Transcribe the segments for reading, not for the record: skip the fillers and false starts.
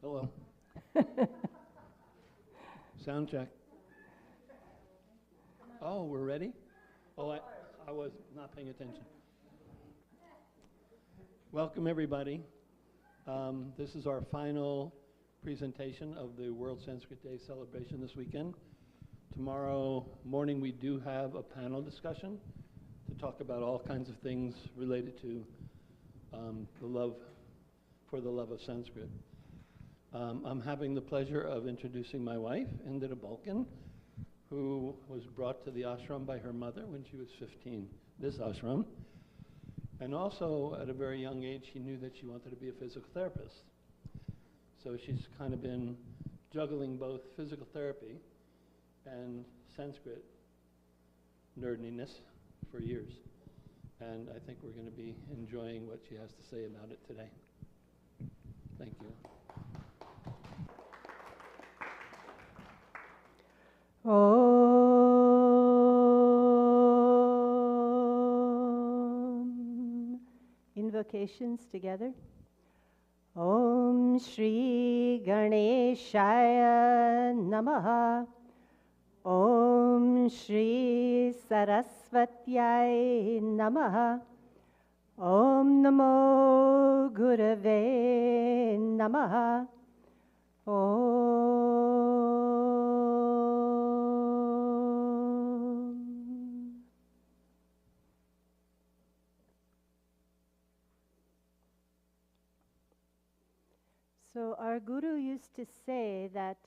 Hello. Sound check. Oh, we're ready? Oh, I was not paying attention. Welcome, everybody. This is our final presentation of the World Sanskrit Day celebration this weekend. Tomorrow morning, we do have a panel discussion to talk about all kinds of things related to the love of Sanskrit. I'm having the pleasure of introducing my wife, Indira Bulkin, who was brought to the ashram by her mother when she was 15, this ashram. And also, at a very young age, she knew that she wanted to be a physical therapist. So she's kind of been juggling both physical therapy and Sanskrit nerdiness for years. And I think we're going to be enjoying what she has to say about it today. Thank you. Om. Invocations together. Om Shri Ganeshaya Namaha. Om Shri Saraswatyai Namaha. Om Namo Gurave Namaha. Om. So our Guru used to say that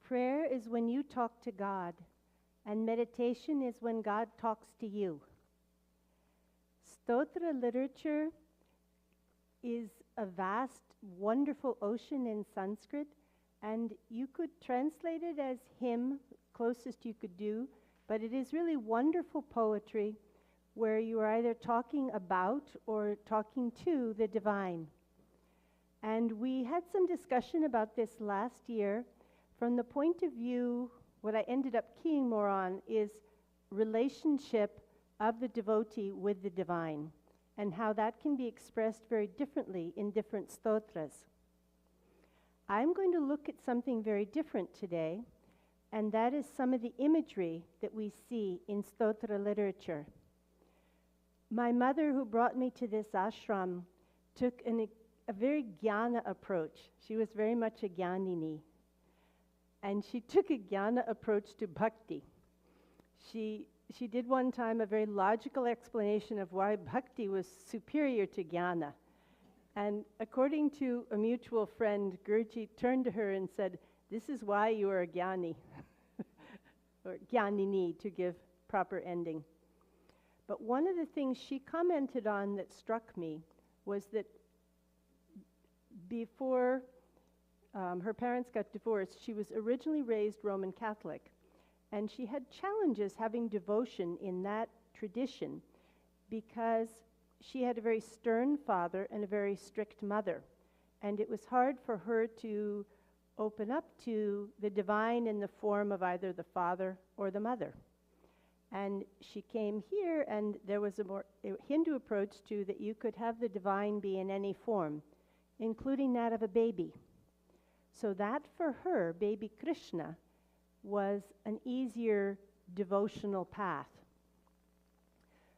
prayer is when you talk to God, and meditation is when God talks to you. Stotra literature is a vast, wonderful ocean in Sanskrit, and you could translate it as hymn, closest you could do, but it is really wonderful poetry where you are either talking about or talking to the divine. And we had some discussion about this last year. From the point of view, what I ended up keying more on is relationship of the devotee with the divine, and how that can be expressed very differently in different stotras. I'm going to look at something very different today, and that is some of the imagery that we see in stotra literature. My mother, who brought me to this ashram, took a very jnana approach. She was very much a jnanini. And she took a jnana approach to bhakti. She did one time a very logical explanation of why bhakti was superior to jnana. And according to a mutual friend, Guruji turned to her and said, "This is why you are a jnani," or jnanini, to give proper ending. But one of the things she commented on that struck me was that before her parents got divorced, she was originally raised Roman Catholic, and she had challenges having devotion in that tradition because she had a very stern father and a very strict mother, and it was hard for her to open up to the divine in the form of either the father or the mother. And she came here, and there was a more Hindu approach to that you could have the divine be in any form, including that of a baby. So that for her, baby Krishna, was an easier devotional path.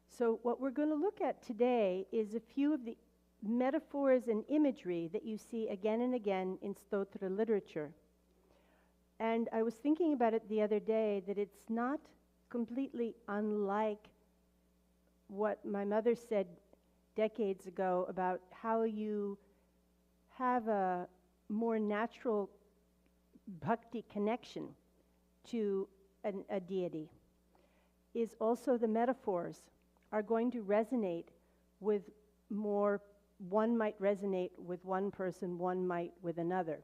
So what we're going to look at today is a few of the metaphors and imagery that you see again and again in stotra literature. And I was thinking about it the other day that it's not completely unlike what my mother said decades ago about how you have a more natural bhakti connection to a deity, is also the metaphors are going to resonate with more, one might resonate with one person, one might with another.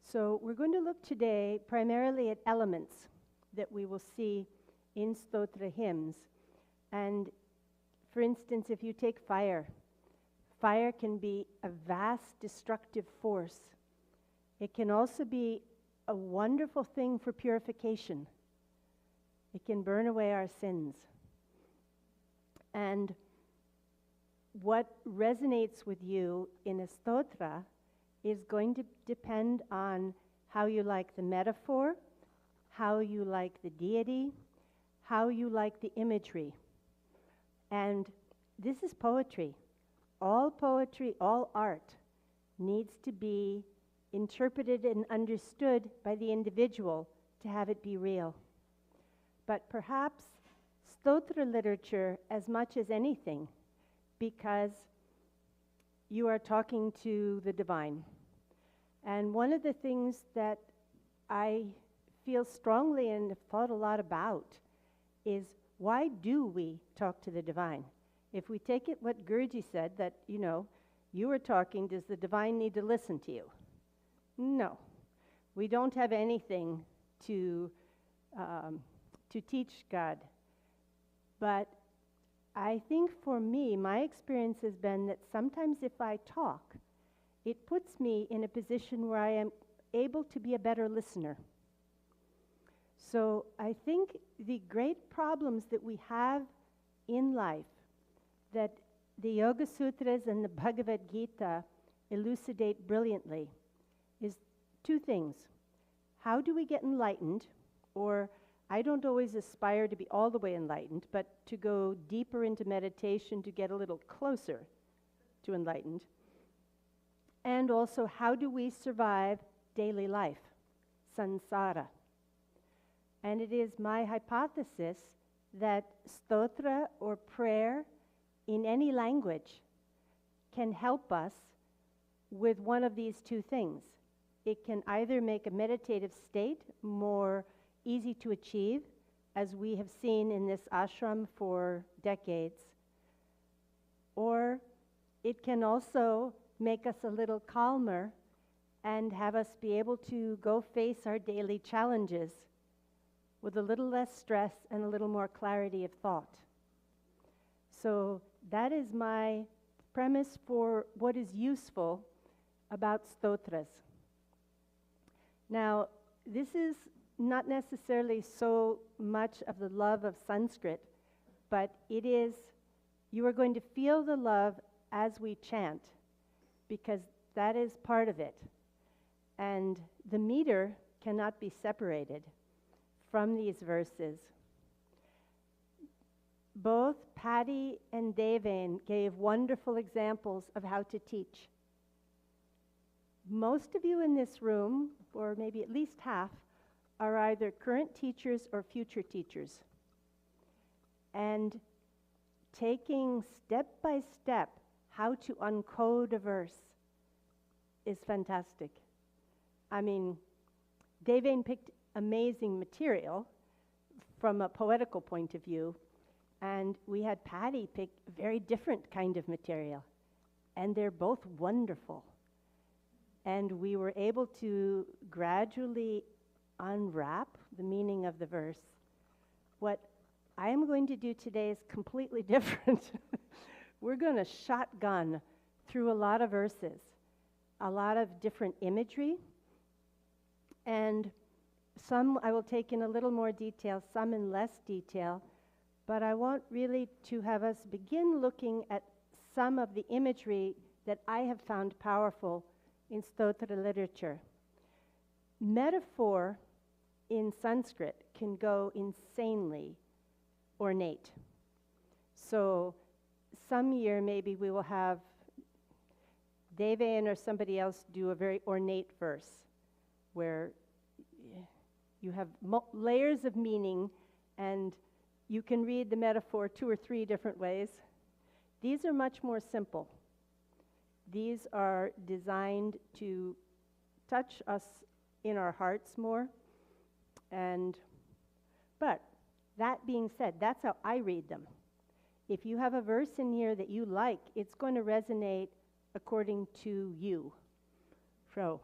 So we're going to look today primarily at elements that we will see in stotra hymns. And for instance, if you take fire, fire can be a vast destructive force. It can also be a wonderful thing for purification. It can burn away our sins. And what resonates with you in a stotra is going to depend on how you like the metaphor, how you like the deity, how you like the imagery. And this is poetry. All poetry, all art needs to be interpreted and understood by the individual to have it be real. But perhaps Stotra literature as much as anything, because you are talking to the divine. And one of the things that I feel strongly and have thought a lot about is, why do we talk to the divine? If we take it what Guruji said, that, you are talking, does the divine need to listen to you? No. We don't have anything to teach God. But I think for me, my experience has been that sometimes if I talk, it puts me in a position where I am able to be a better listener. So I think the great problems that we have in life, that the Yoga Sutras and the Bhagavad Gita elucidate brilliantly, is two things. How do we get enlightened? Or I don't always aspire to be all the way enlightened, but to go deeper into meditation to get a little closer to enlightened. And also, how do we survive daily life, samsara? And it is my hypothesis that stotra or prayer in any language can help us with one of these two things. It can either make a meditative state more easy to achieve, as we have seen in this ashram for decades, or it can also make us a little calmer and have us be able to go face our daily challenges with a little less stress and a little more clarity of thought. So that is my premise for what is useful about stotras. Now, this is not necessarily so much of the love of Sanskrit, but it is, you are going to feel the love as we chant, because that is part of it. And the meter cannot be separated from these verses. Both Patty and Devain gave wonderful examples of how to teach. Most of you in this room, or maybe at least half, are either current teachers or future teachers. And taking step by step how to uncode a verse is fantastic. I mean, Devain picked amazing material from a poetical point of view, and we had Patty pick a very different kind of material, and they're both wonderful. And we were able to gradually unwrap the meaning of the verse. What I am going to do today is completely different. We're going to shotgun through a lot of verses, a lot of different imagery, and some I will take in a little more detail, some in less detail, but I want really to have us begin looking at some of the imagery that I have found powerful in Stotra literature. Metaphor in Sanskrit can go insanely ornate. So some year maybe we will have Devain or somebody else do a very ornate verse where you have layers of meaning and you can read the metaphor 2 or 3 different ways. These are much more simple. These are designed to touch us in our hearts more. But that being said, that's how I read them. If you have a verse in here that you like, it's going to resonate according to you. So,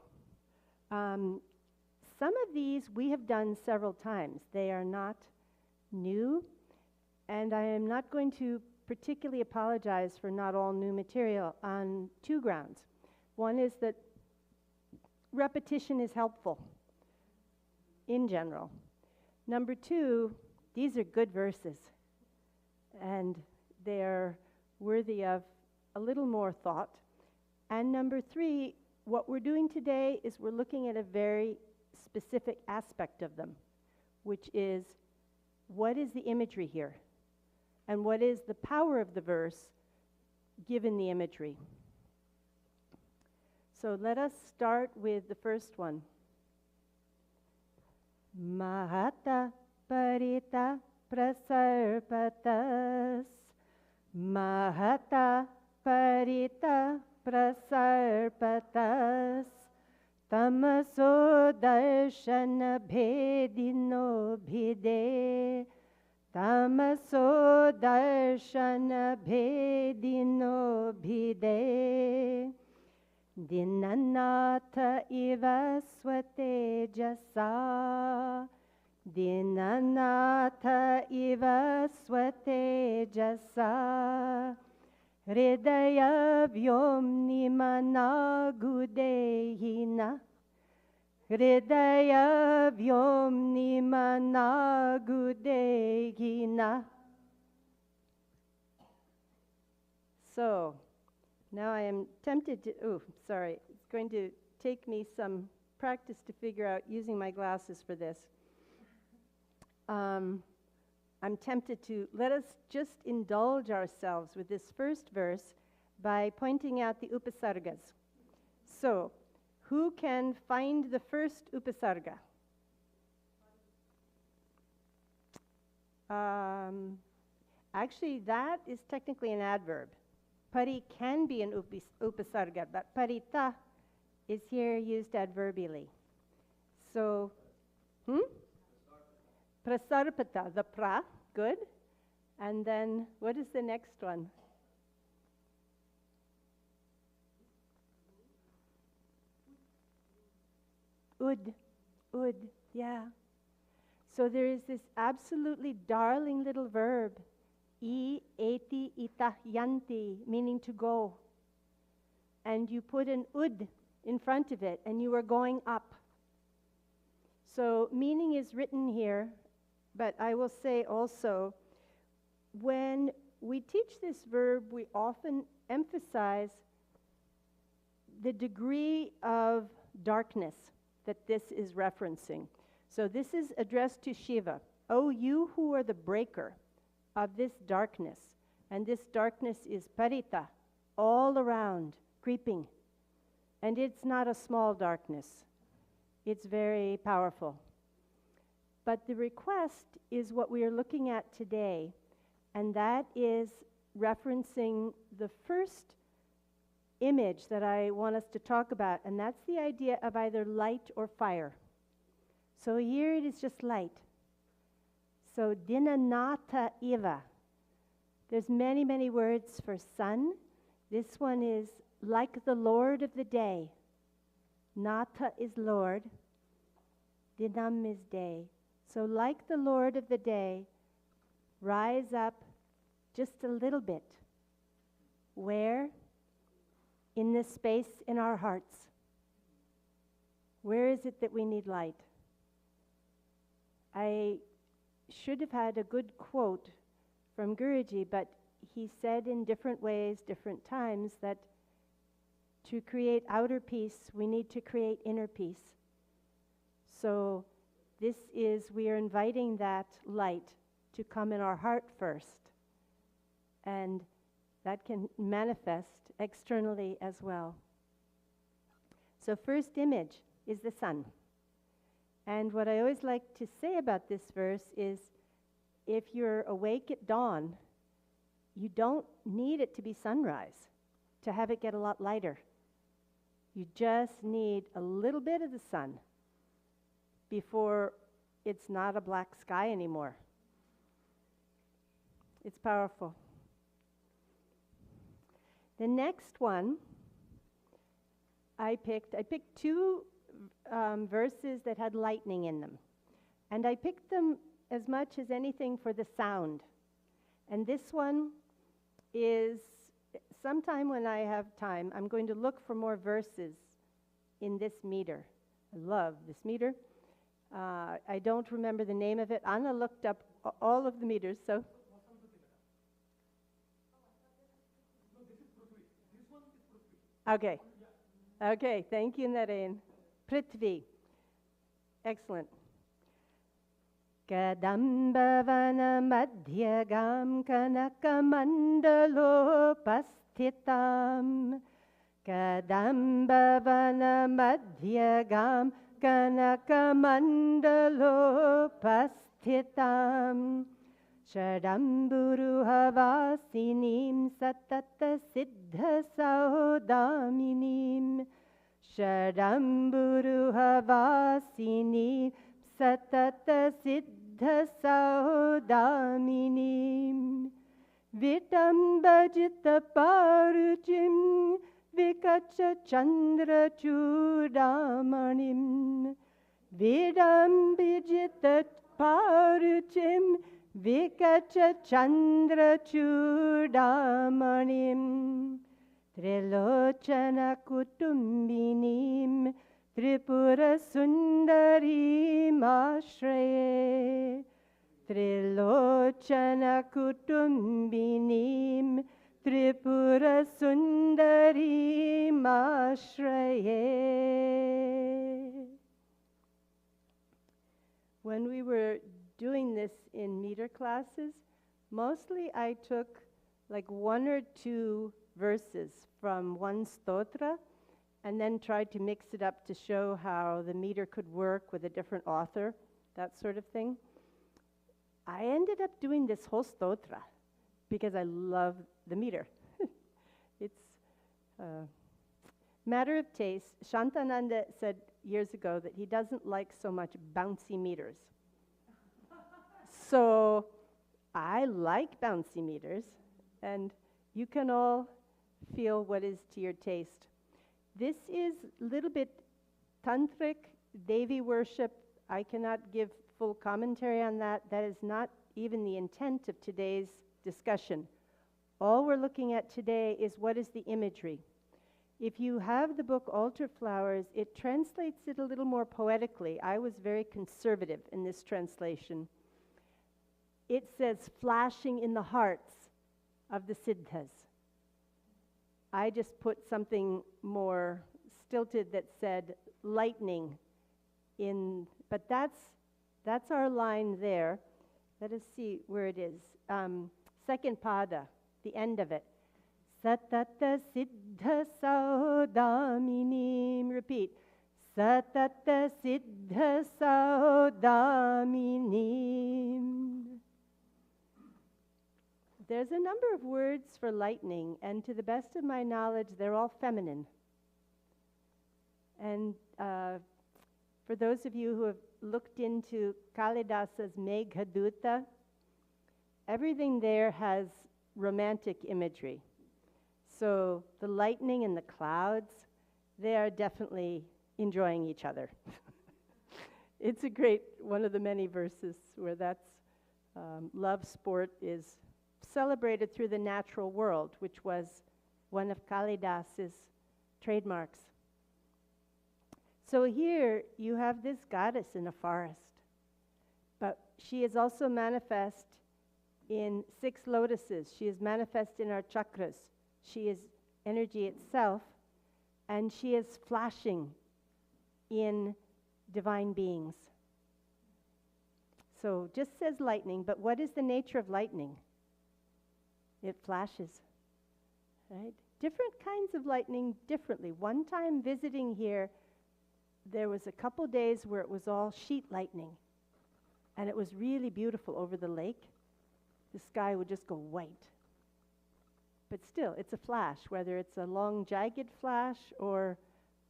some of these we have done several times. They are not new, and I am not going to particularly apologize for not all new material on 2 grounds. One is that repetition is helpful in general. Number 2, these are good verses, and they're worthy of a little more thought. And number 3, what we're doing today is we're looking at a very specific aspect of them, which is what is the imagery here? And what is the power of the verse given the imagery? So let us start with the first one. Mahata parita prasarpatas. Mahata parita prasarpatas. Tamaso darshana bhedino bhide. Tamaso darshana bhedino bhide. Dinanatha iva swatejasa. Dinanatha iva swatejasa. Hridaya vyomni managudehina. Hridaya vyomni managudehina. So, now I am tempted to, it's going to take me some practice to figure out using my glasses for this. I'm tempted to let us just indulge ourselves with this first verse by pointing out the upasargas. So, who can find the first upasarga? Actually, that is technically an adverb. Pari can be an upasarga, but parita is here used adverbially. So, prasarpata, the pra, good. And then, what is the next one? Ud, yeah. So there is this absolutely darling little verb, I eti ita yanti, meaning to go. And you put an ud in front of it, and you are going up. So meaning is written here, but I will say also, when we teach this verb, we often emphasize the degree of darkness that this is referencing. So this is addressed to Shiva. O you who are the breaker of this darkness, and this darkness is parita, all around, creeping. And it's not a small darkness. It's very powerful. But the request is what we are looking at today, and that is referencing the first image that I want us to talk about, and that's the idea of either light or fire. So here it is just light. So dinanata iva. There's many, many words for sun. This one is like the Lord of the day. Nata is Lord. Dinam is day. So like the Lord of the day, rise up just a little bit. Where? In this space in our hearts. Where is it that we need light? I should have had a good quote from Guruji, but he said in different ways, different times, that to create outer peace, we need to create inner peace. So we are inviting that light to come in our heart first, and that can manifest externally as well. So first image is the sun. And what I always like to say about this verse is, if you're awake at dawn, you don't need it to be sunrise to have it get a lot lighter. You just need a little bit of the sun before it's not a black sky anymore. It's powerful. The next one I picked two verses that had lightning in them. And I picked them as much as anything for the sound. And this one is, sometime when I have time, I'm going to look for more verses in this meter. I love this meter. I don't remember the name of it. Anna looked up all of the meters, so. Okay. Okay, thank you, Naren. Prithvi. Excellent. Kadambavana madhyagam kanakamandalopasthitam. Kadambavana madhyagam kanakamandalopasthitam. Shadamburuhavasinim satata siddha saudaminim. Shadamburuhavasinim satata siddha saudaminim. Vitambajita paruchim vikacha chandra chudamanim. Vidambijita paruchim vikacha chandra chudamanim. Trilochana kutumbinim tripura sundarim ashraye. Trilochana kutumbinim tripura sundarim ashraye. When we were doing this in meter classes, mostly I took like 1 or 2 verses from one stotra and then tried to mix it up to show how the meter could work with a different author, that sort of thing. I ended up doing this whole stotra because I love the meter. It's a matter of taste. Shantananda said years ago that he doesn't like so much bouncy meters. So I like bouncy meters, and you can all feel what is to your taste. This is a little bit tantric, Devi worship. I cannot give full commentary on that. That is not even the intent of today's discussion. All we're looking at today is what is the imagery. If you have the book Altar Flowers, it translates it a little more poetically. I was very conservative in this translation. It says, flashing in the hearts of the siddhas. I just put something more stilted that said, lightning in, but that's our line there. Let us see where it is. Second pada, the end of it. Satata siddha saudaminim. Repeat. Satata siddha saudaminim. There's a number of words for lightning, and to the best of my knowledge, they're all feminine. And for those of you who have looked into Kalidasa's Meghaduta, everything there has romantic imagery. So the lightning and the clouds, they are definitely enjoying each other. It's a great, one of the many verses where that's love sport is celebrated through the natural world, which was one of Kalidas's trademarks. So here you have this goddess in a forest, but she is also manifest in 6 lotuses. She is manifest in our chakras. She is energy itself, and she is flashing in divine beings. So just says lightning, but what is the nature of lightning? It flashes, right? Different kinds of lightning differently. One time visiting here, there was a couple days where it was all sheet lightning, and it was really beautiful over the lake. The sky would just go white. But still, it's a flash, whether it's a long jagged flash or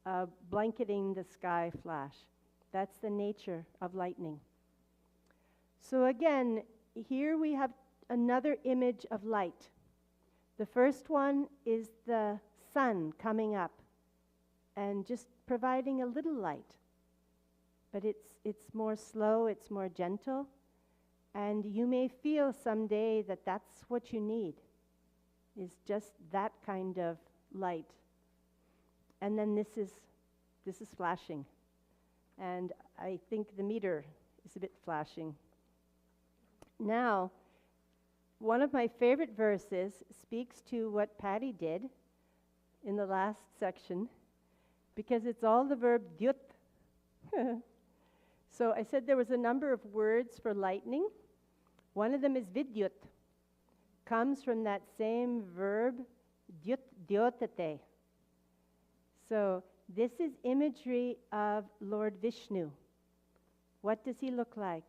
a blanketing the sky flash. That's the nature of lightning. So again, here we have another image of light. The first one is the sun coming up and just providing a little light. But it's more slow, it's more gentle, and you may feel someday that that's what you need, is just that kind of light. And then this is flashing. And I think the meter is a bit flashing. Now, one of my favorite verses speaks to what Patty did in the last section. because it's all the verb dyut. So I said there was a number of words for lightning. One of them is vidyut. Comes from that same verb, dyotate. So this is imagery of Lord Vishnu. What does he look like?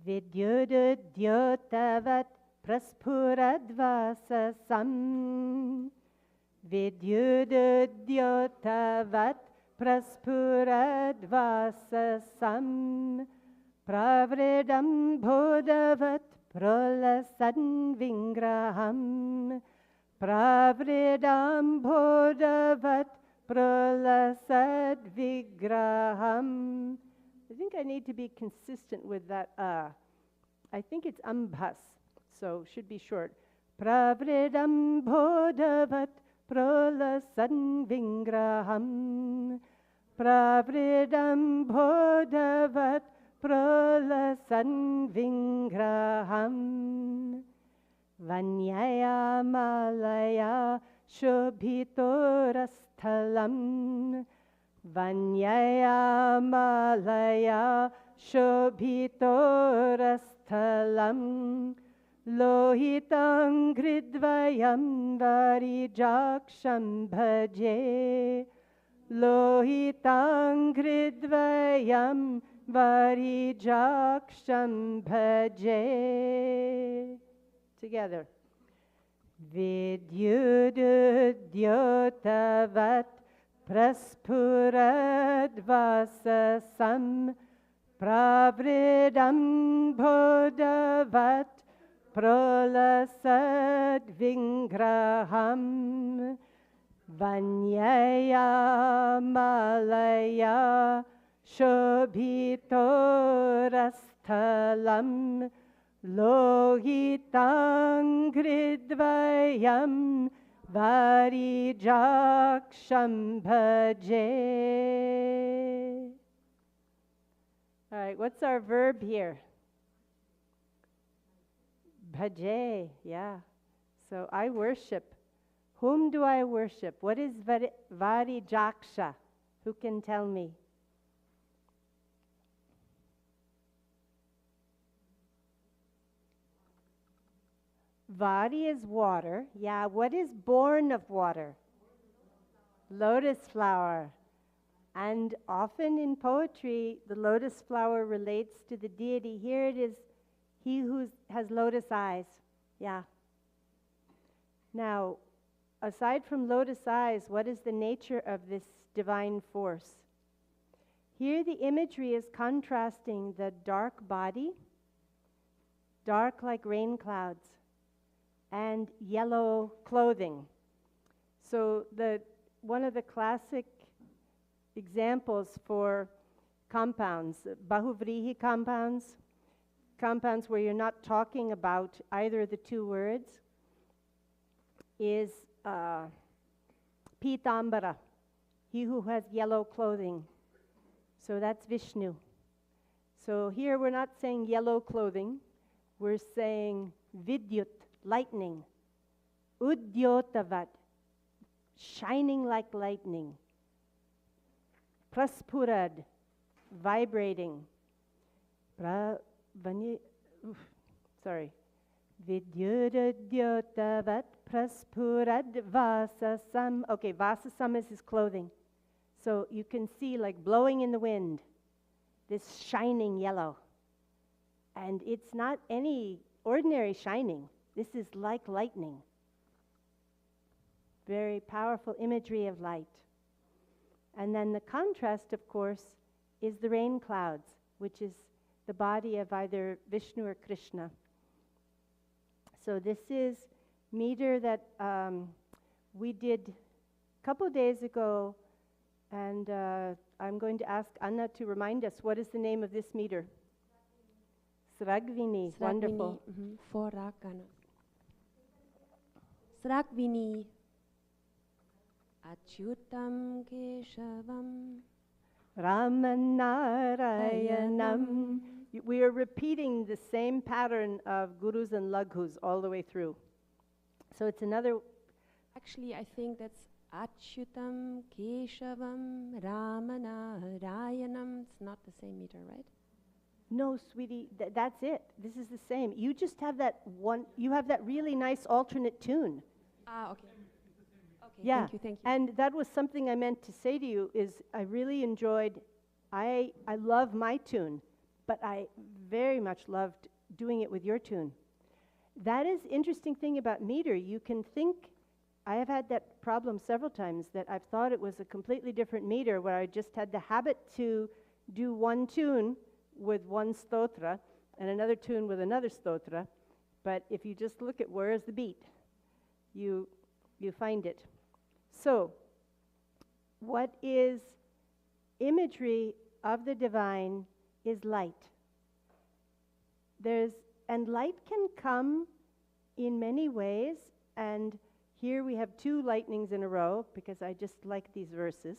Vidyududyotavat praspuradvasasam. Vidyududyotavat praspuradvasasam. Pravridam bodhavat prolasan vingraham. Pravridam bodhavat prolasad vigraham. I think I need to be consistent with that I think it's ambhas, so should be short. Pravridam bodhavat prolasan vingraham. Pravridam bodhavat prolasan vingraham. Vanyaya malaya shobhitorasthalam. Vanyaya malaya shobhitorasthalam. Lohitam gridvayam varijaksham bhaje. Lohitam gridvayam varijaksham bhaje. Together. Vidyududyotavat praspuradvasasam. Pravridam bodhavat prolasad vingraham. Vanyaya malaya shobhitorasthalam. Lohitam gridvayam varijaksham bhaje. All right, what's our verb here? Bhaje, yeah. So I worship. Whom do I worship? What is varijaksha? Who can tell me? Vari is water. Yeah, what is born of water? Lotus flower. And often in poetry, the lotus flower relates to the deity. Here it is, he who has lotus eyes. Yeah. Now, aside from lotus eyes, what is the nature of this divine force? Here the imagery is contrasting the dark body, dark like rain clouds, and yellow clothing. So one of the classic examples for compounds, bahuvrihi compounds, compounds where you're not talking about either of the two words, is pitambara, he who has yellow clothing. So that's Vishnu. So here we're not saying yellow clothing, we're saying vidyut, lightning, udyotavat, shining like lightning, praspurad, vibrating, vidyududyotavat praspurad vasasam. Okay, vasasam is his clothing. So you can see like blowing in the wind, this shining yellow. And it's not any ordinary shining. This is like lightning. Very powerful imagery of light. And then the contrast, of course, is the rain clouds, which is the body of either Vishnu or Krishna. So this is meter that we did a couple of days ago, and I'm going to ask Anna to remind us, what is the name of this meter? Sragvini, wonderful. Forakana. Sragvini. Achyutam Keshavam. Ramanarayanam. We are repeating the same pattern of gurus and laghus all the way through. So it's another... Actually, I think that's Achyutam Keshavam Ramanarayanam. It's not the same meter, right? No, sweetie, that's it. This is the same. You just have that one, you have that really nice alternate tune. Ah, okay. Okay, Yeah. thank you. And that was something I meant to say to you is I really enjoyed, I love my tune, but I very much loved doing it with your tune. That is interesting thing about meter. You can think, I have had that problem several times that I've thought it was a completely different meter where I just had the habit to do one tune with one stotra and another tune with another stotra. But if you just look at where is the beat, you find it. So, what is imagery of the divine is light. And light can come in many ways, and here we have 2 lightnings in a row because I just like these verses,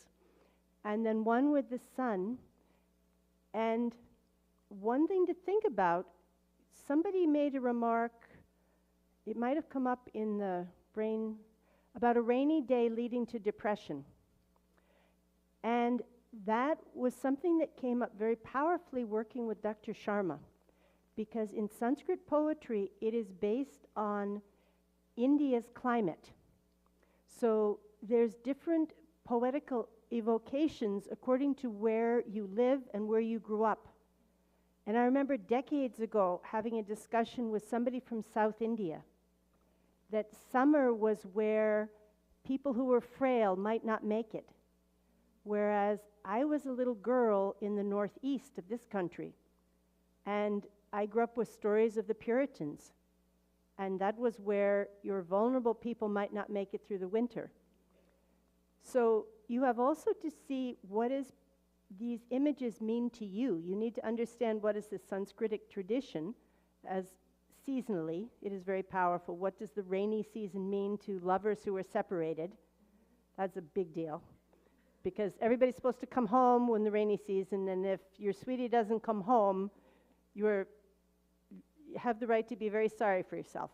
and then one with the sun. And one thing to think about, somebody made a remark, it might have come up in the brain, about a rainy day leading to depression. And that was something that came up very powerfully working with Dr. Sharma, because in Sanskrit poetry, it is based on India's climate. So there's different poetical evocations according to where you live and where you grew up. And I remember decades ago having a discussion with somebody from South India that summer was where people who were frail might not make it, whereas I was a little girl in the northeast of this country, and I grew up with stories of the Puritans, and that was where your vulnerable people might not make it through the winter. So you have also to see what is these images mean to you. You need to understand what is the Sanskritic tradition as seasonally. It is very powerful. What does the rainy season mean to lovers who are separated? That's a big deal, because everybody's supposed to come home when the rainy season, and if your sweetie doesn't come home, you have the right to be very sorry for yourself,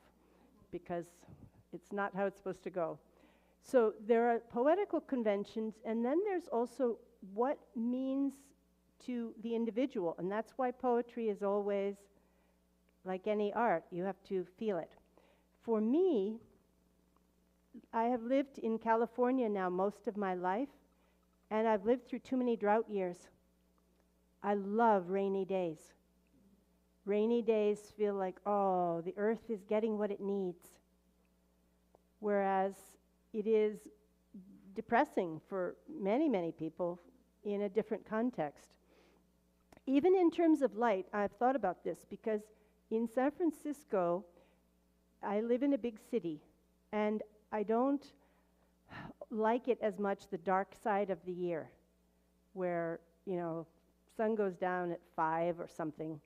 because it's not how it's supposed to go. So there are poetical conventions, and then there's also what means to the individual, and that's why poetry is always like any art. You have to feel it. For me, I have lived in California now most of my life, and I've lived through too many drought years. I love rainy days. Rainy days feel like, oh, the earth is getting what it needs. Whereas it is depressing for many, many people in a different context. Even in terms of light, I've thought about this, because in San Francisco, I live in a big city, and I don't like it as much the dark side of the year, where, sun goes down at 5 or something.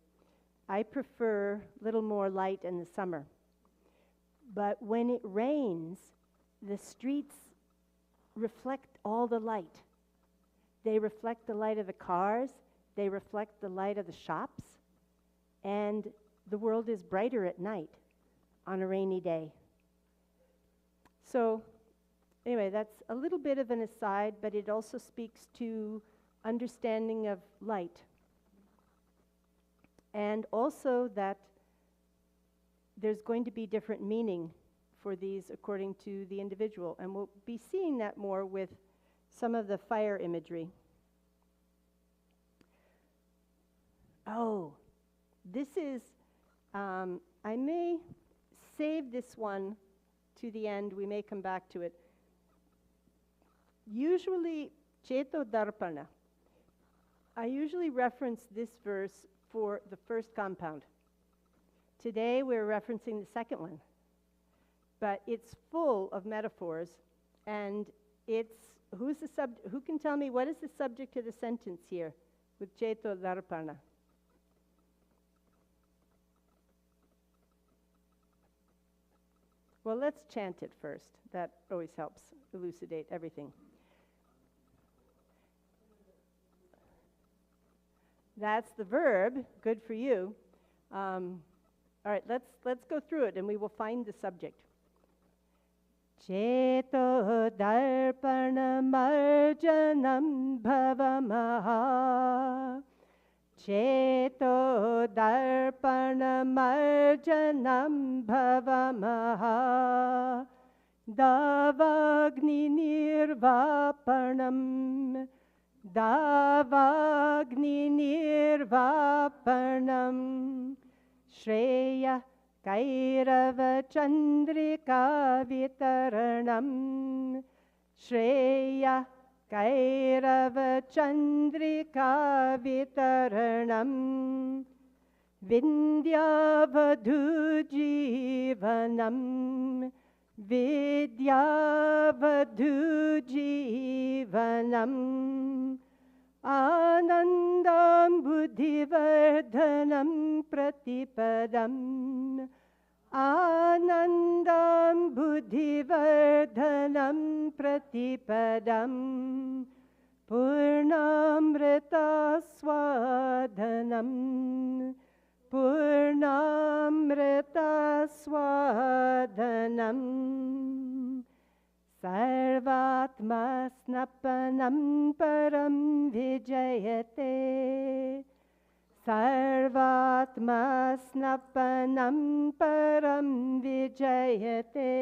I prefer a little more light in the summer. But when it rains, the streets reflect all the light. They reflect the light of the cars, they reflect the light of the shops, and the world is brighter at night on a rainy day. So, anyway, that's a little bit of an aside, but it also speaks to understanding of light. And also that there's going to be different meaning for these according to the individual. And we'll be seeing that more with some of the fire imagery. Oh, this is, I may save this one to the end. We may come back to it. Usually, Cheto Darpana. I usually reference this verse for the first compound. Today we're referencing the second one. But it's full of metaphors, and it's, who can tell me what is the subject of the sentence here with Cheto Darpana? Well, let's chant it first. That always helps elucidate everything. That's the verb. Good for you. All right, let's go through it, and we will find the subject. Cheto darpanamarjanam bhavamaha. Cheto darpanamarjanam bhavamaha. Davagni nirvapanam. Davagni nirvapanam. Shreya Kairava Chandrika Vitaranam. Shreya Kairava Chandrika Vitaranam. Vindyavadhu Jivanam. Vidyavadhu Jivanam. Anandam buddhivardhanam pratipadam. Anandam buddhivardhanam pratipadam. Purnamrita swadhanam. Purnamrita swadhanam. Sarvatma snapanam param vijayate. Sarvatma snapanam param vijayate.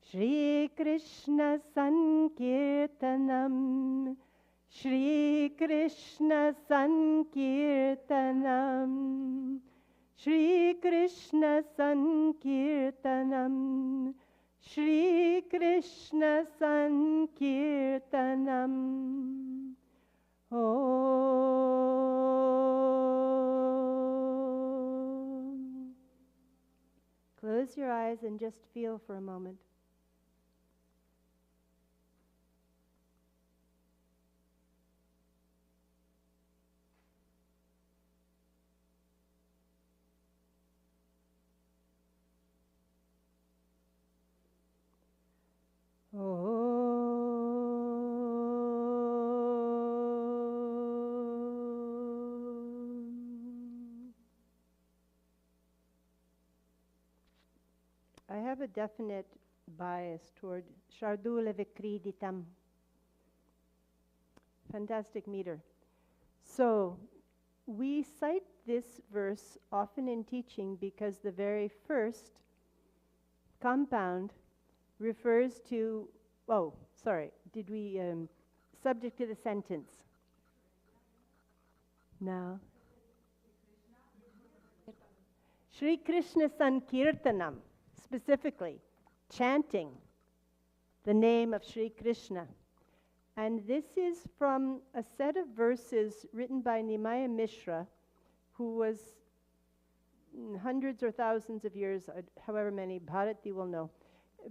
Shri Krishna Sankirtanam. Shri Krishna Sankirtanam. Shri Krishna Sankirtanam. Shri Krishna Sankirtanam. Om. Close your eyes and just feel for a moment. I have a definite bias toward Shardula Vikriditam. Fantastic meter. So, we cite this verse often in teaching because the very first compound refers to, subject to the sentence. Now. Shri Krishna Sankirtanam, specifically, chanting the name of Shri Krishna. And this is from a set of verses written by Nimaya Mishra, who was hundreds or thousands of years, however many, Bharati will know,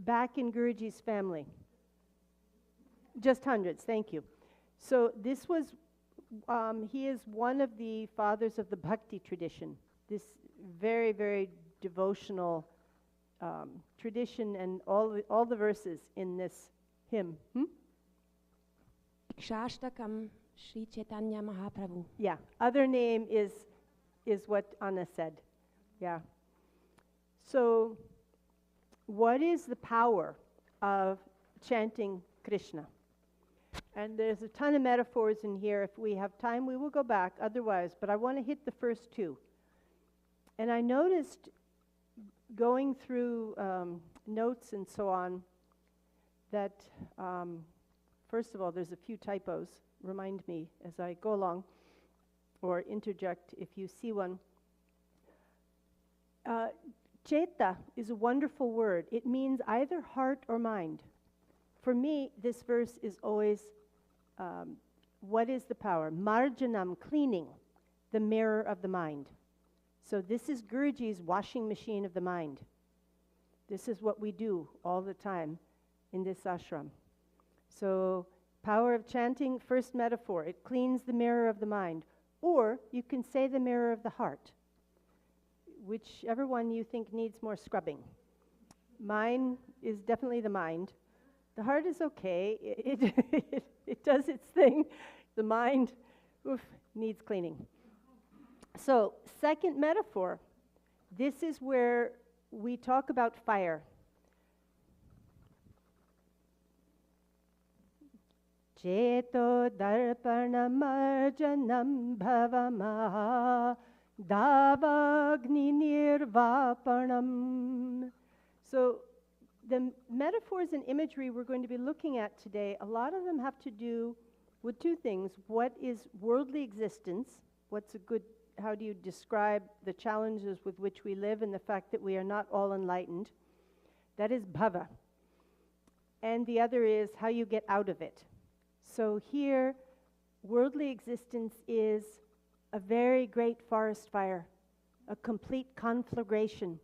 back in Guruji's family. Just hundreds, thank you. So this was, he is one of the fathers of the Bhakti tradition, this very, very devotional tradition, and all the verses in this hymn. Shashtakam Sri Chaitanya Mahaprabhu. Yeah, other name is what Anna said. Yeah. So, what is the power of chanting Krishna? And there's a ton of metaphors in here. If we have time, we will go back otherwise, but I want to hit the first two. And I noticed going through notes and so on that, first of all, there's a few typos. Remind me as I go along, or interject if you see one. Cheta is a wonderful word. It means either heart or mind. For me, this verse is always, what is the power? Marjanam, cleaning the mirror of the mind. So this is Guruji's washing machine of the mind. This is what we do all the time in this ashram. So, power of chanting, first metaphor, it cleans the mirror of the mind. Or you can say the mirror of the heart, whichever one you think needs more scrubbing. Mine is definitely the mind. The heart is okay, it does its thing. The mind, needs cleaning. So, second metaphor, this is where we talk about fire. Cheto darpanamarjanam bhavamaha davagni nirvapanam. So the metaphors and imagery we're going to be looking at today, a lot of them have to do with two things. What is worldly existence? How do you describe the challenges with which we live and the fact that we are not all enlightened? That is bhava. And the other is how you get out of it. So here, worldly existence is a very great forest fire, a complete conflagration.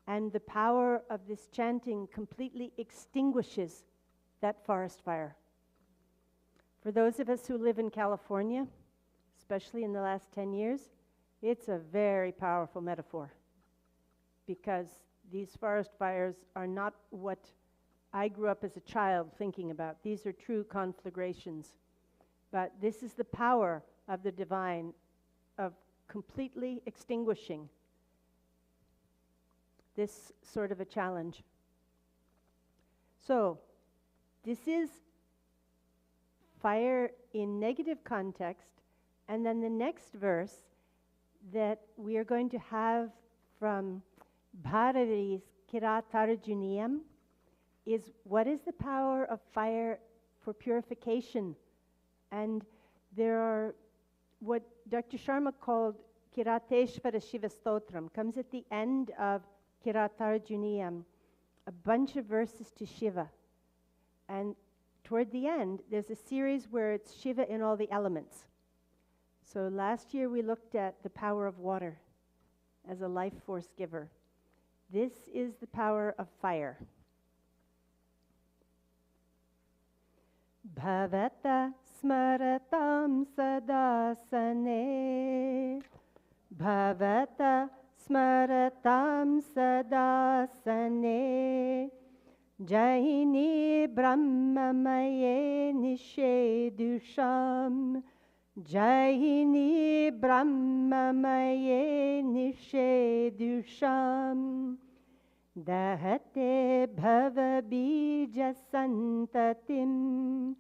And the power of this chanting completely extinguishes that forest fire. For those of us who live in California, especially in the last 10 years, it's a very powerful metaphor, because these forest fires are not what I grew up as a child thinking about. These are true conflagrations. But this is the power of the divine, of completely extinguishing this sort of a challenge. So, this is fire in negative context, and then the next verse that we are going to have from Bharati's Kiratarjuniyam is what is the power of fire for purification. And there are what Dr. Sharma called Kirateshvara Shiva Stotram, comes at the end of Kiratarjuniyam, a bunch of verses to Shiva. And toward the end, there's a series where it's Shiva in all the elements. So last year we looked at the power of water as a life force giver. This is the power of fire. Bhavata smaratam sadasane, Bhavata smaratam sadasane, Jayini brahmamaye nishedusham, Jayini brahmamaye nishedusham, Dahate bhava bija santatim,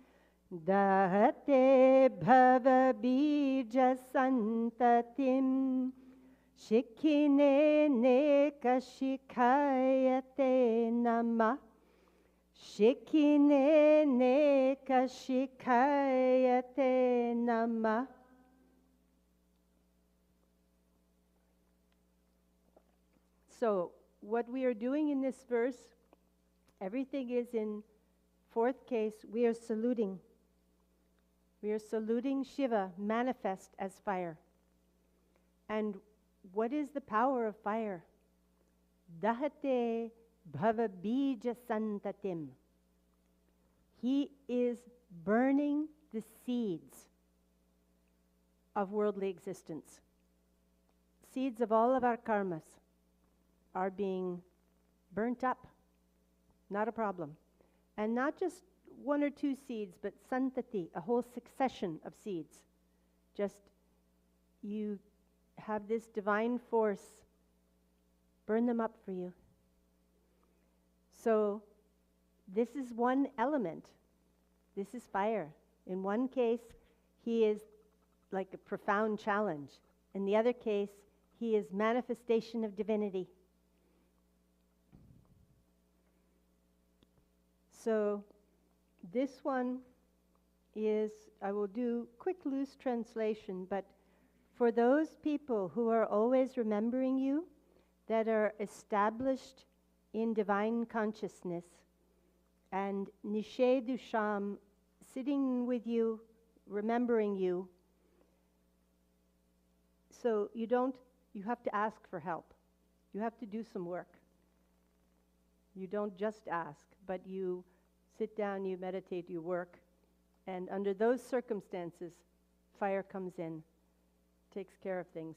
Dahate bhava bija santatim, Shikhine neka shikhayate namah, Shikhine neka shikhayate namah. So, what we are doing in this verse, everything is in fourth case, we are saluting. We are saluting Shiva, manifest as fire. And what is the power of fire? Dahate bhava bija santatim. He is burning the seeds of worldly existence. Seeds of all of our karmas are being burnt up. Not a problem. And not just one or two seeds, but santati, a whole succession of seeds. Just you have this divine force burn them up for you. So this is one element. This is fire. In one case, he is like a profound challenge. In the other case, he is manifestation of divinity. So this one is, I will do quick loose translation, but for those people who are always remembering you, that are established in divine consciousness, and Nishedusham, sitting with you, remembering you, so you have to ask for help. You have to do some work. You don't just ask, but you sit down, you meditate, you work, and under those circumstances, fire comes in, takes care of things.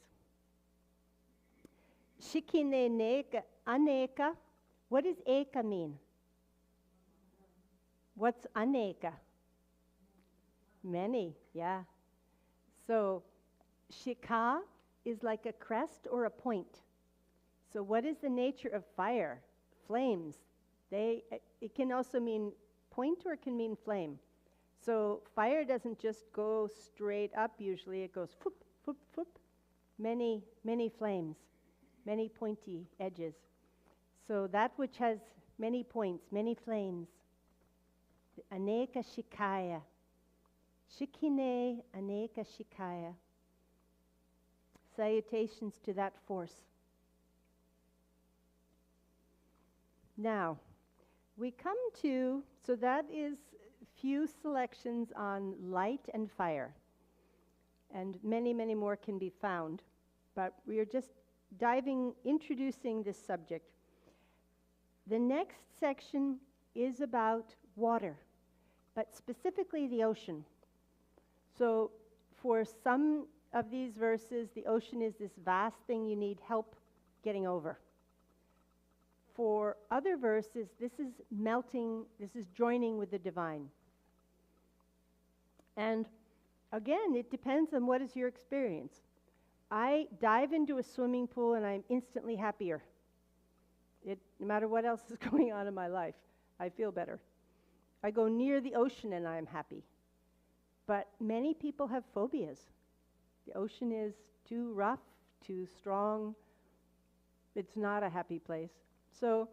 Shikine neka, aneka. What does eka mean? What's aneka? Many, yeah. So, shikha is like a crest or a point. So what is the nature of fire? Flames. It can also mean point or it can mean flame. So fire doesn't just go straight up usually, it goes foop, foop, foop. Many, many flames, many pointy edges. So that which has many points, many flames, aneka shikaya. Shikine aneka shikaya. Salutations to that force. Now, we come to, so that is few selections on light and fire. And many, many more can be found. But we are just introducing this subject. The next section is about water, but specifically the ocean. So for some of these verses, the ocean is this vast thing you need help getting over. For other verses, this is melting, this is joining with the divine. And again, it depends on what is your experience. I dive into a swimming pool and I'm instantly happier. No matter what else is going on in my life, I feel better. I go near the ocean and I'm happy. But many people have phobias. The ocean is too rough, too strong. It's not a happy place. So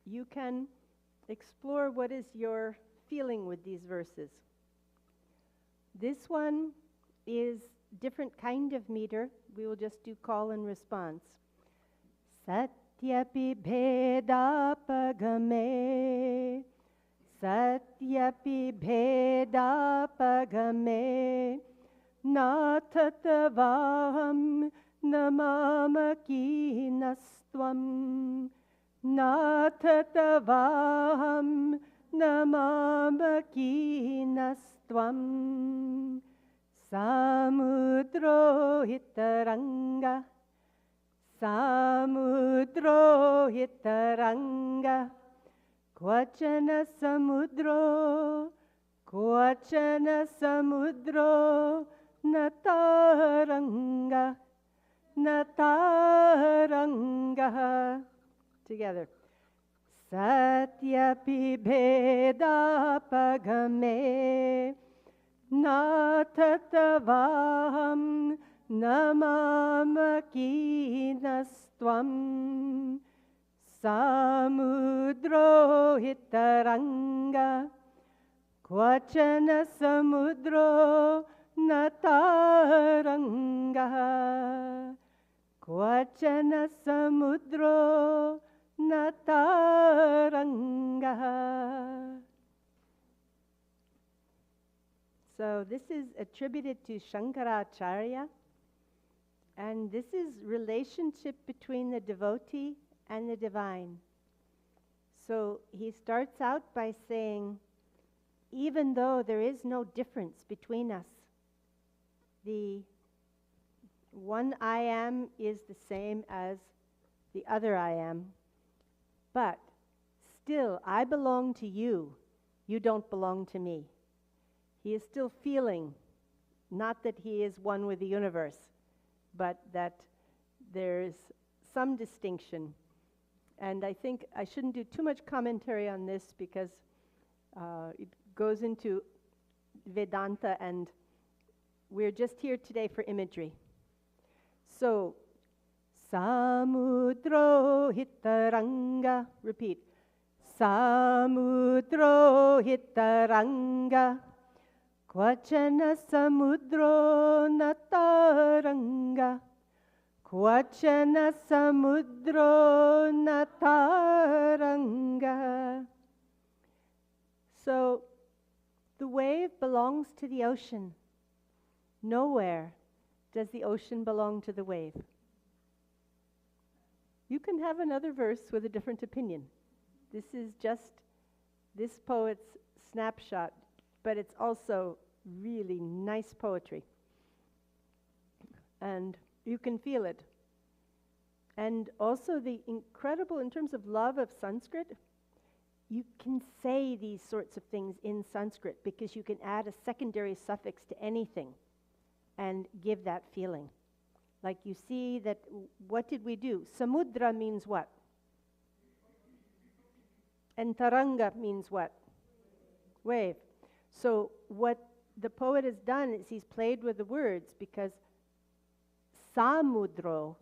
you can explore what is your feeling with these verses. This one is different kind of meter. We will just do call and response. Satyapi bhedapagame, Satyapi bhedapagame, Natatavaham namamakinastvam, Natatavaham namamakinastvam, Samudro hitaranga, Samudro hitaranga, Kvachana samudro, Kvachana samudro, Nataranga, Nataranga. Together. Satyapi bhedapagame, Natatavaham namamakinastvam, Samudro hitaranga, Kvachana samudro, Nataranga, Kvachana samudro, Nataranga. So this is attributed to Shankaracharya, and this is relationship between the devotee and the divine. So he starts out by saying, even though there is no difference between us, the one I am is the same as the other I am, but still I belong to you, you don't belong to me. He is still feeling, not that he is one with the universe, but that there's some distinction. And I think I shouldn't do too much commentary on this because it goes into Vedanta, and we're just here today for imagery. So, Samudro hitaranga, repeat. Samudro hitaranga, Kvachana samudro nataranga, Kvachana samudro nataranga. So, the wave belongs to the ocean. Nowhere does the ocean belong to the wave. You can have another verse with a different opinion. This is just this poet's snapshot, but it's also really nice poetry. And you can feel it. And also the incredible, in terms of love of Sanskrit, you can say these sorts of things in Sanskrit because you can add a secondary suffix to anything and give that feeling. Like you see that, what did we do? Samudra means what? And taranga means what? Wave. So what the poet has done is he's played with the words, because samudro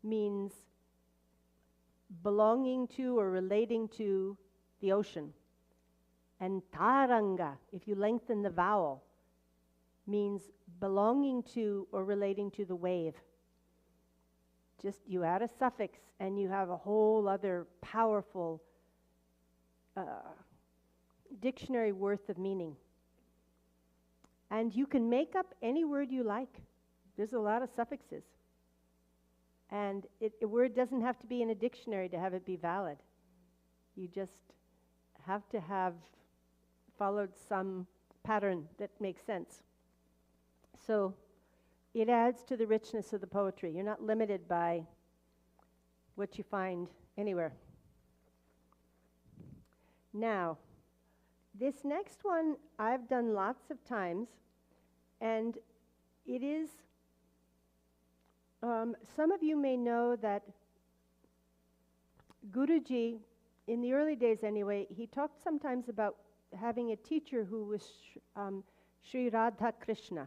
means belonging to or relating to the ocean. And taranga, if you lengthen the vowel, means belonging to or relating to the wave. Just you add a suffix and you have a whole other powerful dictionary worth of meaning. And you can make up any word you like. There's a lot of suffixes. And a word doesn't have to be in a dictionary to have it be valid. You just have to have followed some pattern that makes sense. So it adds to the richness of the poetry. You're not limited by what you find anywhere. Now, this next one I've done lots of times, and it is, some of you may know that Guruji, in the early days anyway, he talked sometimes about having a teacher who was Sri Radha Krishna,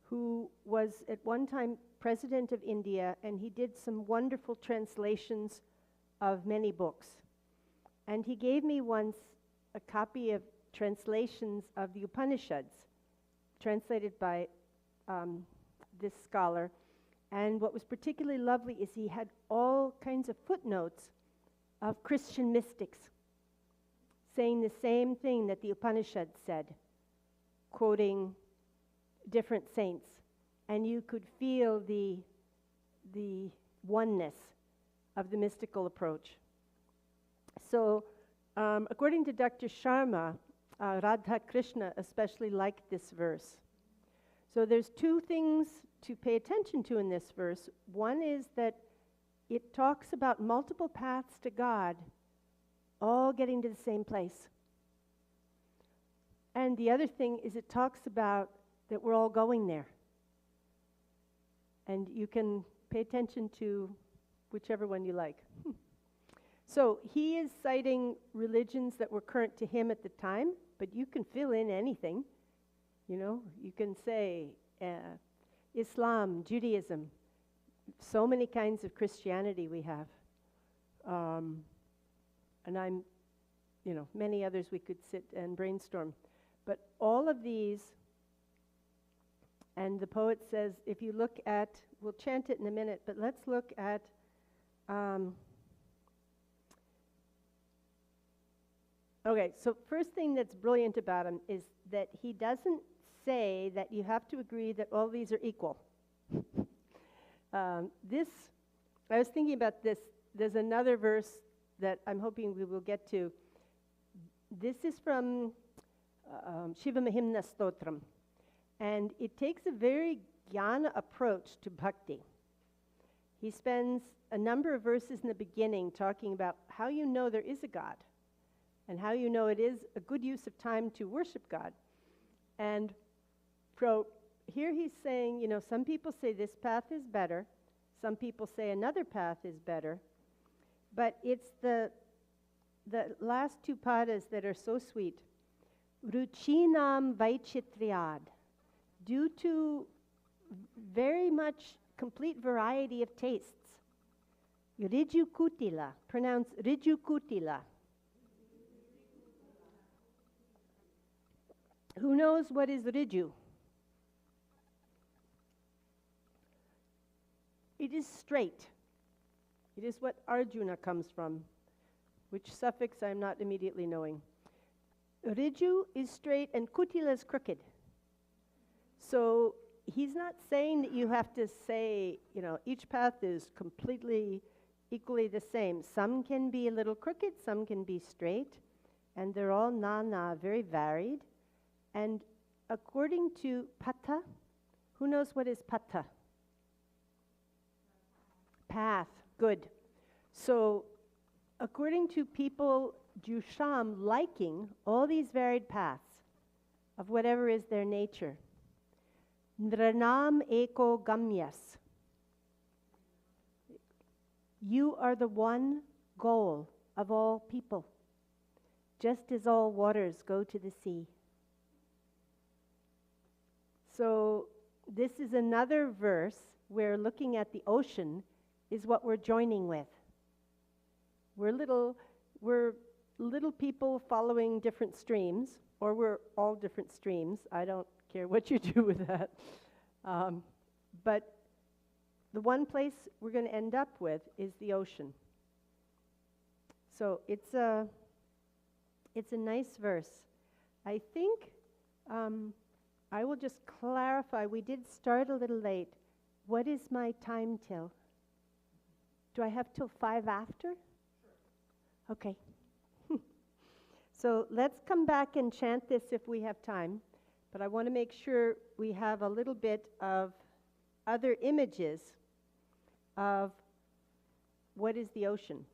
who was at one time president of India, and he did some wonderful translations of many books. And he gave me once a copy of translations of the Upanishads, translated by this scholar. And what was particularly lovely is he had all kinds of footnotes of Christian mystics saying the same thing that the Upanishads said, quoting different saints. And you could feel the oneness of the mystical approach. So, according to Dr. Sharma, Radha Krishna especially liked this verse. So there's two things to pay attention to in this verse. One is that it talks about multiple paths to God, all getting to the same place. And the other thing is it talks about that we're all going there. And you can pay attention to whichever one you like. So he is citing religions that were current to him at the time, but you can fill in anything. You know, you can say Islam, Judaism, so many kinds of Christianity we have. And many others we could sit and brainstorm. But all of these, and the poet says, if you look at, we'll chant it in a minute, but let's look at okay, so first thing that's brilliant about him is that he doesn't say that you have to agree that all these are equal. I was thinking about this. There's another verse that I'm hoping we will get to. This is from Shiva Mahimna Stotram. And it takes a very jnana approach to bhakti. He spends a number of verses in the beginning talking about how you know there is a God, and how you know it is a good use of time to worship God. And so here he's saying, some people say this path is better, some people say another path is better, but it's the last two padas that are so sweet. Ruchinam vaichitriyad. Due to very much complete variety of tastes. Riju Kutila, pronounced Riju Kutila. Who knows what is Riju? It is straight. It is what Arjuna comes from, which suffix I'm not immediately knowing. Riju is straight and Kutila is crooked. So he's not saying that you have to say, each path is completely equally the same. Some can be a little crooked, some can be straight, and they're all nana, very varied. And according to Pata, who knows what is Pata? Path, good. So according to people, Jusham liking all these varied paths of whatever is their nature, Nranam eko gamyas. You are the one goal of all people, just as all waters go to the sea. So this is another verse where looking at the ocean is what we're joining with. We're little people following different streams, or we're all different streams. I don't care what you do with that. But the one place we're going to end up with is the ocean. So it's a nice verse. I think I will just clarify. We did start a little late. What is my time till? Do I have till 5 after? Okay. So let's come back and chant this if we have time. But I want to make sure we have a little bit of other images of what is the ocean.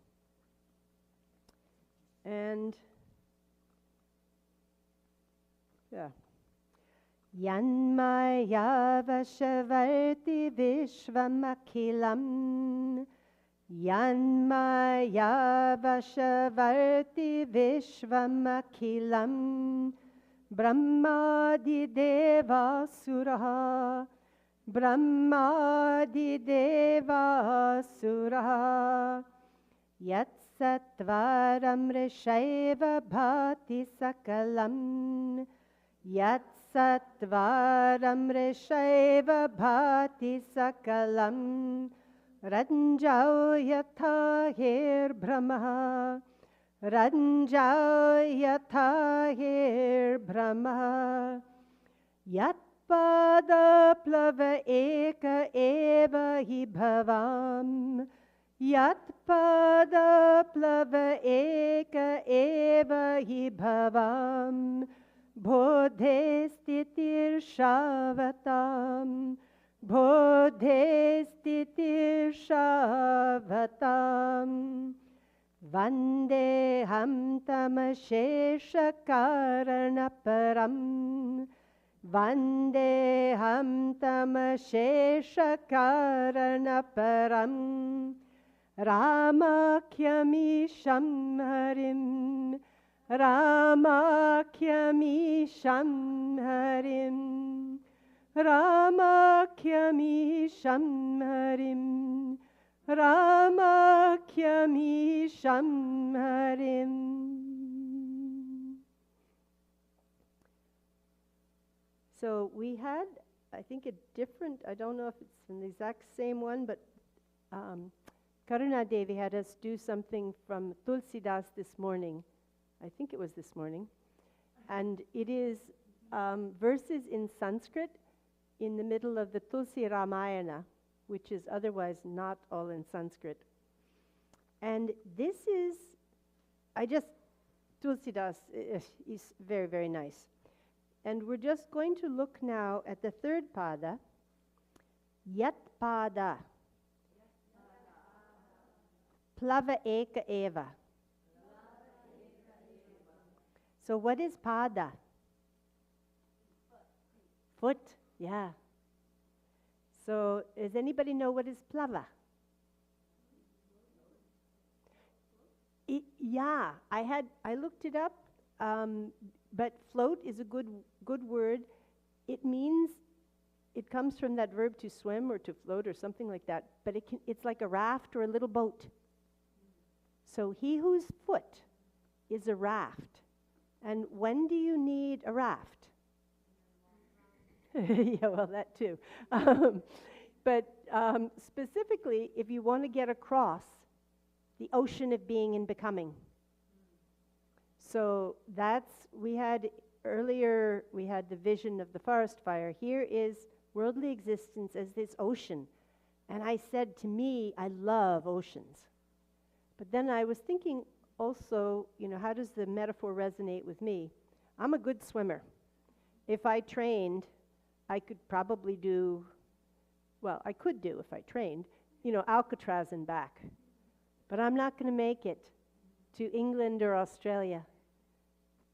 And yeah. Yanmaya vashavarti vishvamakhilam. Yanmaya vashavarti vishvamakhilam. Brahmadi deva suraha. Brahmadi deva suraha. Yat Sattvaram rishaiva bhati sakalam. Yat Sattvaram rishaiva bhati sakalam. Ranjao yatha hir brahma. Ranjao yatha hir brahma. Yat pada plava eka eva hi bhavam. Yat pada plava eka eva hi bhavam. Bodhe stitir shavatam. Bodhe stitir shavatam. Vandeham tamashesha karanaparam. Vandeham tamashesha karanaparam. Ramakyamisham harim. Ramakyamisham harim. Ramakyamisham harim. Ramakyamisham harim. So we had, I think, a different, I don't know if it's an exact same one, but Karuna Devi had us do something from Tulsidas this morning. I think it was this morning. And it is verses in Sanskrit in the middle of the Tulsi Ramayana, which is otherwise not all in Sanskrit. And this is, Tulsidas is very, very nice. And we're just going to look now at the third pada, Yat pada. Plava eka eva. So what is pada? Foot, yeah. So does anybody know what is plava? Yeah, I looked it up, but float is a good word. It means, it comes from that verb to swim or to float or something like that, but it's like a raft or a little boat. So he whose foot is a raft. And when do you need a raft? Yeah, well, that too. But specifically, if you want to get across the ocean of being and becoming. So we had earlier, we had the vision of the forest fire. Here is worldly existence as this ocean. And I said, to me, I love oceans. But then I was thinking also, how does the metaphor resonate with me? I'm a good swimmer. If I trained, I could probably do, I could do if I trained, Alcatraz and back. But I'm not going to make it to England or Australia.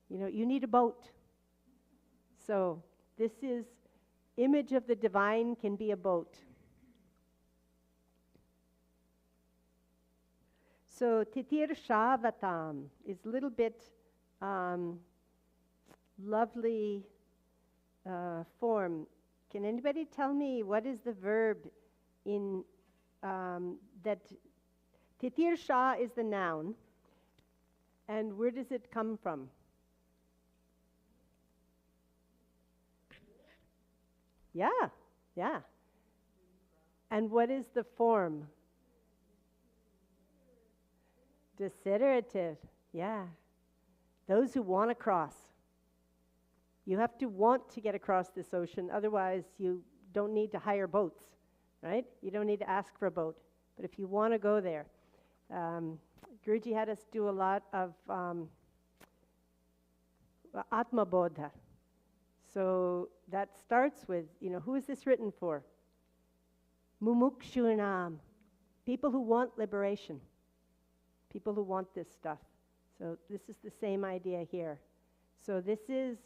You need a boat. So this is, image of the divine can be a boat. So titir shavatam is a little bit lovely form. Can anybody tell me what is the verb in that Titirsha is the noun, and where does it come from? Yeah, yeah. And what is the form? Desiderative, yeah. Those who want to cross. You have to want to get across this ocean, otherwise you don't need to hire boats, right? You don't need to ask for a boat. But if you want to go there, Guruji had us do a lot of Atma Bodha. So that starts with, who is this written for? Mumukshunam, people who want liberation, people who want this stuff. So this is the same idea here. So this is,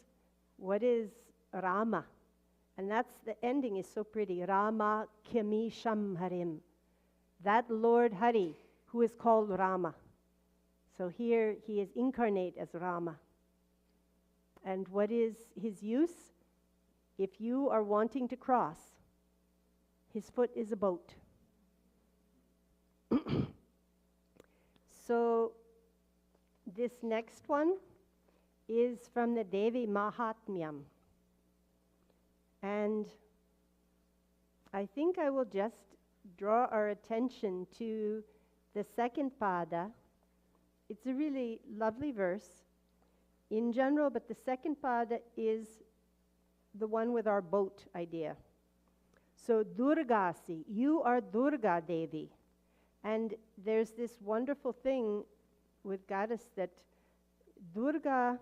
what is Rama? And that's, the ending is so pretty. Rama Kyamisham Harim. That Lord Hari, who is called Rama. So here he is incarnate as Rama. And what is his use? If you are wanting to cross, his foot is a boat. So this next one is from the Devi Mahatmyam. And I think I will just draw our attention to the second pada. It's a really lovely verse in general, but the second pada is the one with our boat idea. So Durgasi, you are Durga Devi. And there's this wonderful thing with goddess that Durga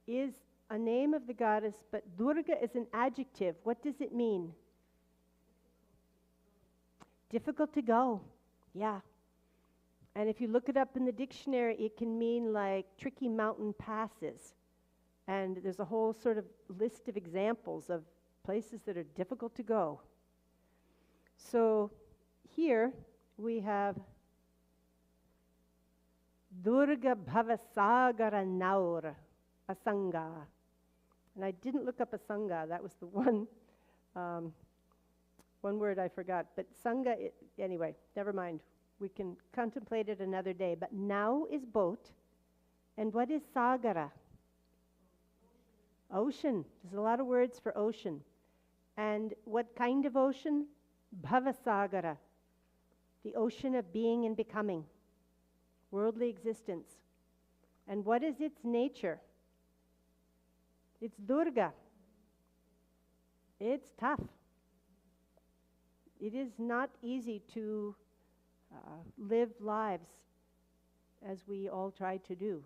is a name of the goddess, but Durga is an adjective. What does it mean? Difficult to go, yeah. And if you look it up in the dictionary, it can mean like tricky mountain passes. And there's a whole sort of list of examples of places that are difficult to go. So here we have Durga Bhavasagara Naur Asanga. And I didn't look up Asanga. That was the one word I forgot. But Sangha, anyway, never mind. We can contemplate it another day. But now is boat. And what is Sagara? Ocean. There's a lot of words for ocean. And what kind of ocean? Bhavasagara. The ocean of being and becoming. Worldly existence. And what is its nature? It's Durga. It's tough. It is not easy to live lives as we all try to do.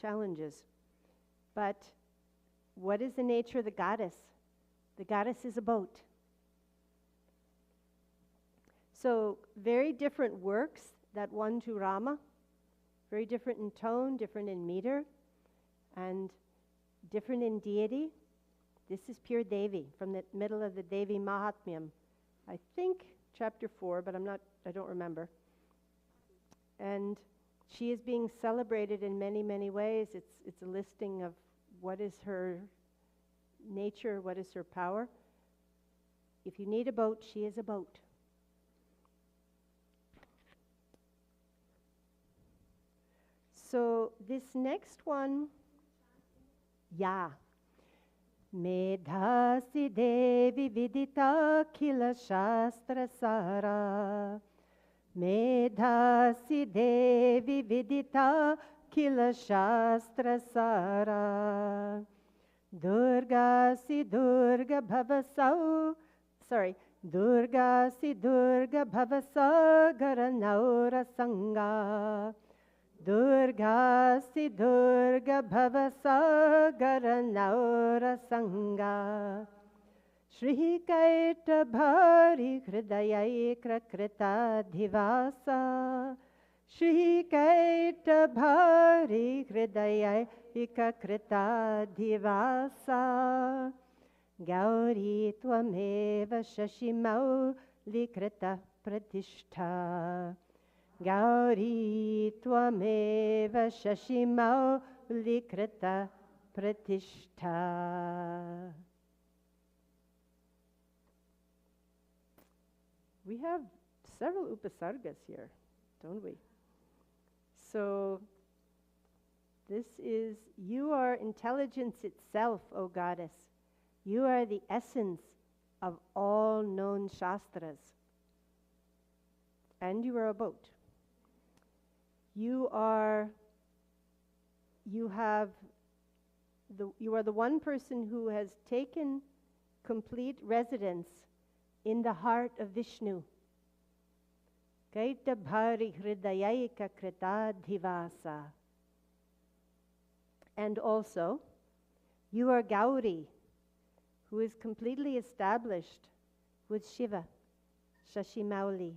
Challenges. But what is the nature of the goddess? The goddess is a boat. So very different works, that one to Rama, very different in tone, different in meter, and different in deity. This is pure Devi from the middle of the Devi Mahatmyam. I think chapter 4, but I don't remember. And she is being celebrated in many, many ways. It's a listing of what is her nature, what is her power. If you need a boat, she is a boat. So this next one, yeah. Medhasi Devi Vidita Khila Shastra Sara. Medhasi Devi Vidita Khila Shastra Sara. Durga si Durga Bhavasau. Durga si Durga Bhavasagara Naura Sangha. Durga si Durga Bhavasagara Naura Sangha. Shri Kaita Bhari Hridaya Krita Dhivasa. Shri Kaita Bhari Hridaya Krita Dhivasa. Gauri Tvameva Shashimau Likrita Pratishtha. Gauri Tvameva Shashimau Likrita Pratishtha. We have several upasargas here, don't we? So this is, you are intelligence itself, O goddess. You are the essence of all known shastras. And you are a boat. You are the one person who has taken complete residence in the heart of Vishnu. Kaita bhari hridayaika kritadhivasa. And also, you are Gauri, who is completely established with Shiva, Shashimauli.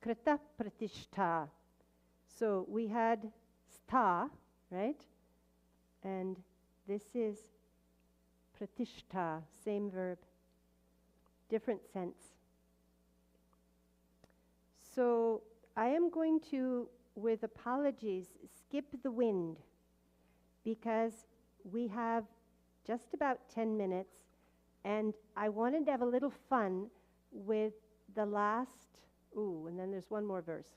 Krita pratishtha. So we had stha, right? And this is pratishtha, same verb, different sense. So I am going to, with apologies, skip the wind because we have just about 10 minutes and I wanted to have a little fun with the last, and then there's one more verse.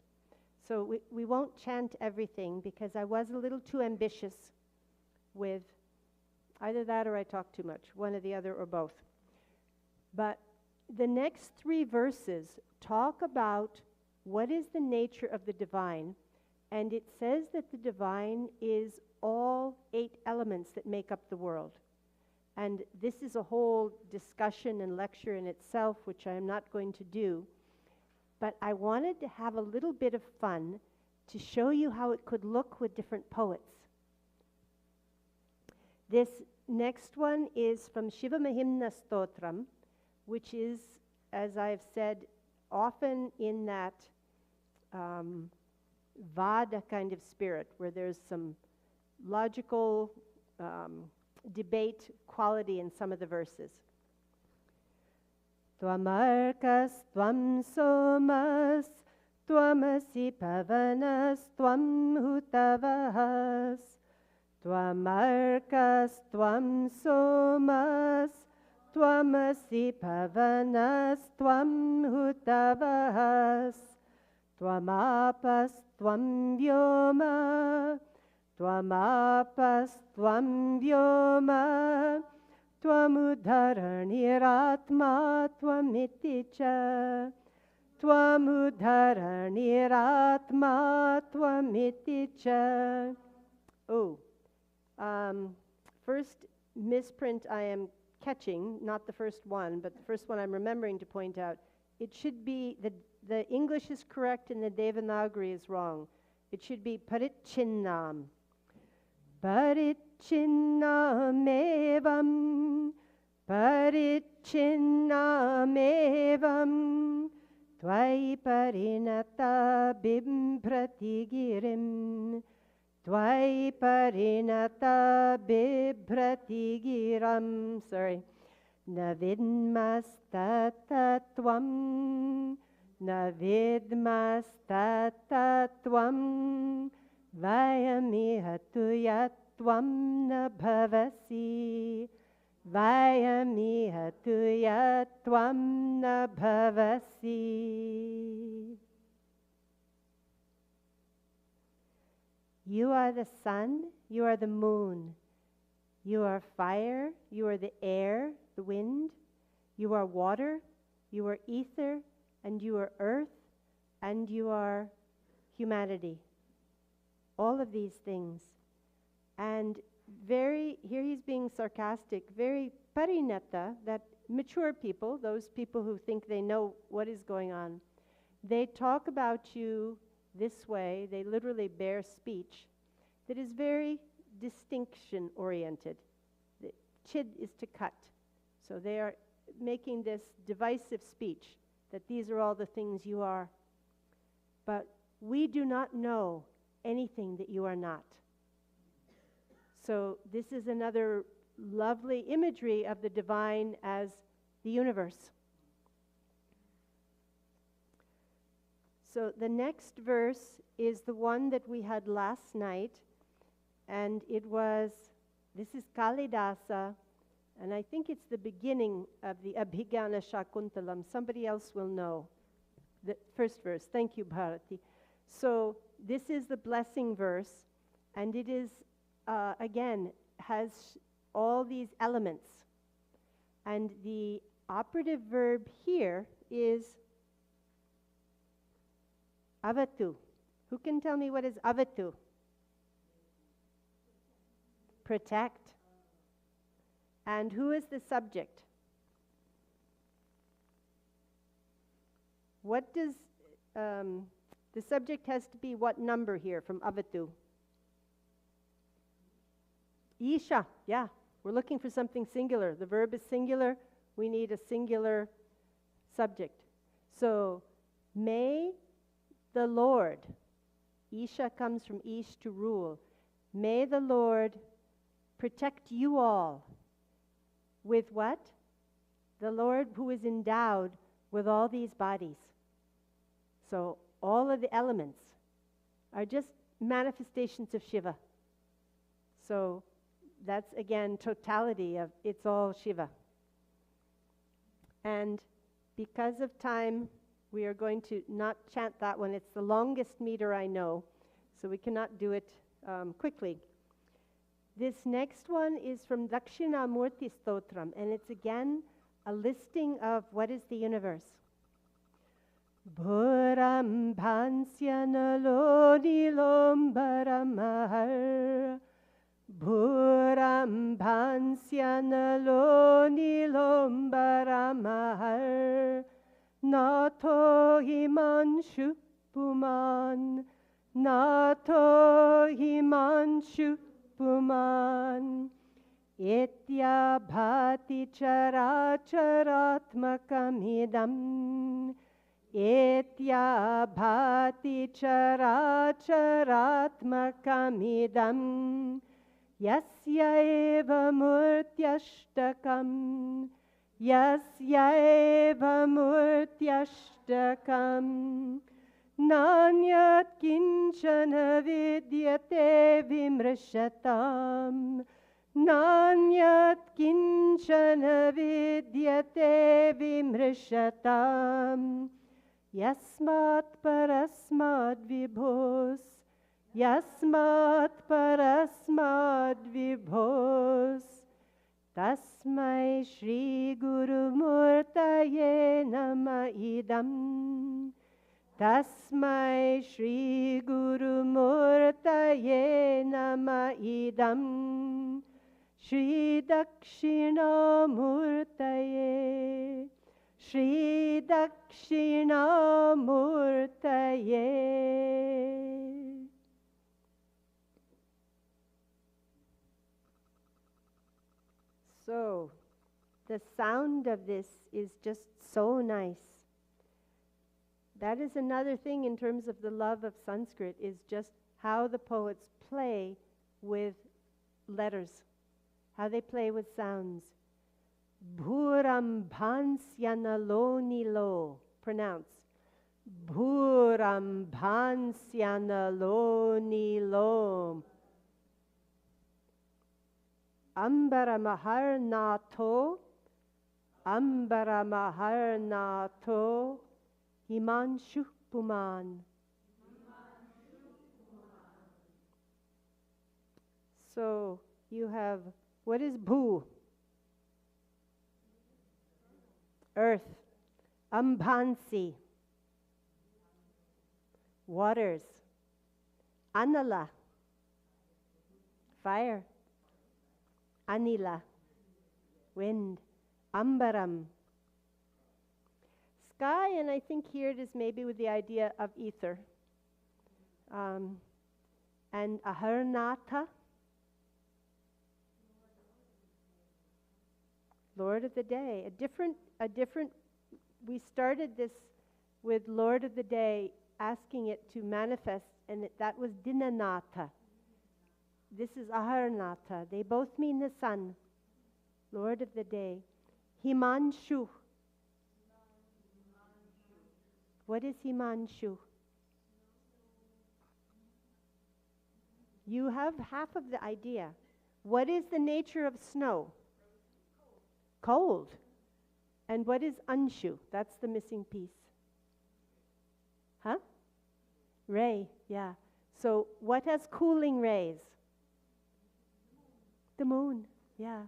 So we won't chant everything because I was a little too ambitious with either that or I talk too much, one or the other or both. But the next 3 verses talk about what is the nature of the divine, and it says that the divine is all 8 elements that make up the world. And this is a whole discussion and lecture in itself, which I am not going to do. But I wanted to have a little bit of fun to show you how it could look with different poets. This next one is from Shiva Mahimna Stotram, which is, as I've said, often in that Vada kind of spirit, where there's some logical debate quality in some of the verses. Tvamarkas, tvam somas, tvamasi pavanas, tvam hutavahas. Tvamarkas, tvam somas, tvamasi pavanas, tvam hutavahas. Tvamapas, tvam vyoma, tvamapas, tvam vyoma. Tvamudharanirātmā tvamiti ca. Tvamudharanirātmā tvamiti ca. First misprint I am catching, not the first one, but the first one I'm remembering to point out. It should be, the English is correct and the Devanagari is wrong. It should be paritchinnam. Paritchinnamevam, paritchinnamevam, tvai parinata bibhratigirim, tvai parinata bibhratigiram. Sorry. Navidmastatatvam, navidmastatatvam, vayamihatuyattvam na bhavasi, vayamihatuyattvam na bhavasi. You are the sun, you are the moon, you are fire, you are the air, the wind, you are water, you are ether, and you are earth, and you are humanity. All of these things. And here he's being sarcastic, very parinata, that mature people, those people who think they know what is going on, they talk about you this way, they literally bear speech that is very distinction-oriented. The chid is to cut. So they are making this divisive speech that these are all the things you are. But we do not know anything that you are not. So this is another lovely imagery of the divine as the universe. So the next verse is the one that we had last night, and it was, this is Kalidasa And I think it's the beginning of the Abhigana Shakuntalam. Somebody else will know. The first verse. Thank you, Bharati. So this is the blessing verse, and it is, again, has all these elements. And the operative verb here is avatu. Who can tell me what is avatu? Protect. And who is the subject? What does, the subject has to be what number here from avatu? Isha, yeah. We're looking for something singular. The verb is singular. We need a singular subject. So, may the Lord, Isha comes from Ish, to rule. May the Lord protect you all with what? The Lord who is endowed with all these bodies. So, all of the elements are just manifestations of Shiva. So, that's again totality of it's all Shiva. And because of time, we are going to not chant that one. It's the longest meter I know, so we cannot do it quickly. This next one is from Dakshinamurti Stotram, and it's again a listing of what is the universe. Bhuram bhansya nalo nilom baramahar Bhuram bhansya nalo nilom baramahar Nato himanshu puman Nato himanshu puman Etya bhati characharatmakam idam Etya bhati characharatmakam idam Yasya eva murtyashtakam Yasya eva murtyashtakam Nanyat kinchana vidyate vimrishatam Nanyat kinchana vidyate vimrishatam Yasmat parasmad vibhos Yasmat parasmad vibhos Tasmai Shri Guru Murtaye Nama idam Tasmai Shri Guru Murtaye Nama idam Shri Dakshina Murtaye Shri Dakshina Murtaye. So, the sound of this is just so nice. That is another thing in terms of the love of Sanskrit, is just how the poets play with letters, how they play with sounds. Bhuram bhansya lo nilo. Pronounce. Bhuram bhansya lo nilo. Ambara mahar nato. Ambara mahar nato. Himanshu puman. So you have, what is bhu? Earth. Ambhansi. Waters. Anala. Fire. Anila. Wind. Ambaram. Sky, and I think here it is maybe with the idea of ether. And Aharnatha. Lord of the Day. A different, we started this with Lord of the Day, asking it to manifest, and that was Dinanatha. This is Aharnatha. They both mean the sun. Lord of the Day. Himanshu. What is Himanshu? You have half of the idea. What is the nature of snow? cold. And what is anshu? That's the missing piece. Huh? Ray, yeah. So what has cooling rays? The moon, yeah.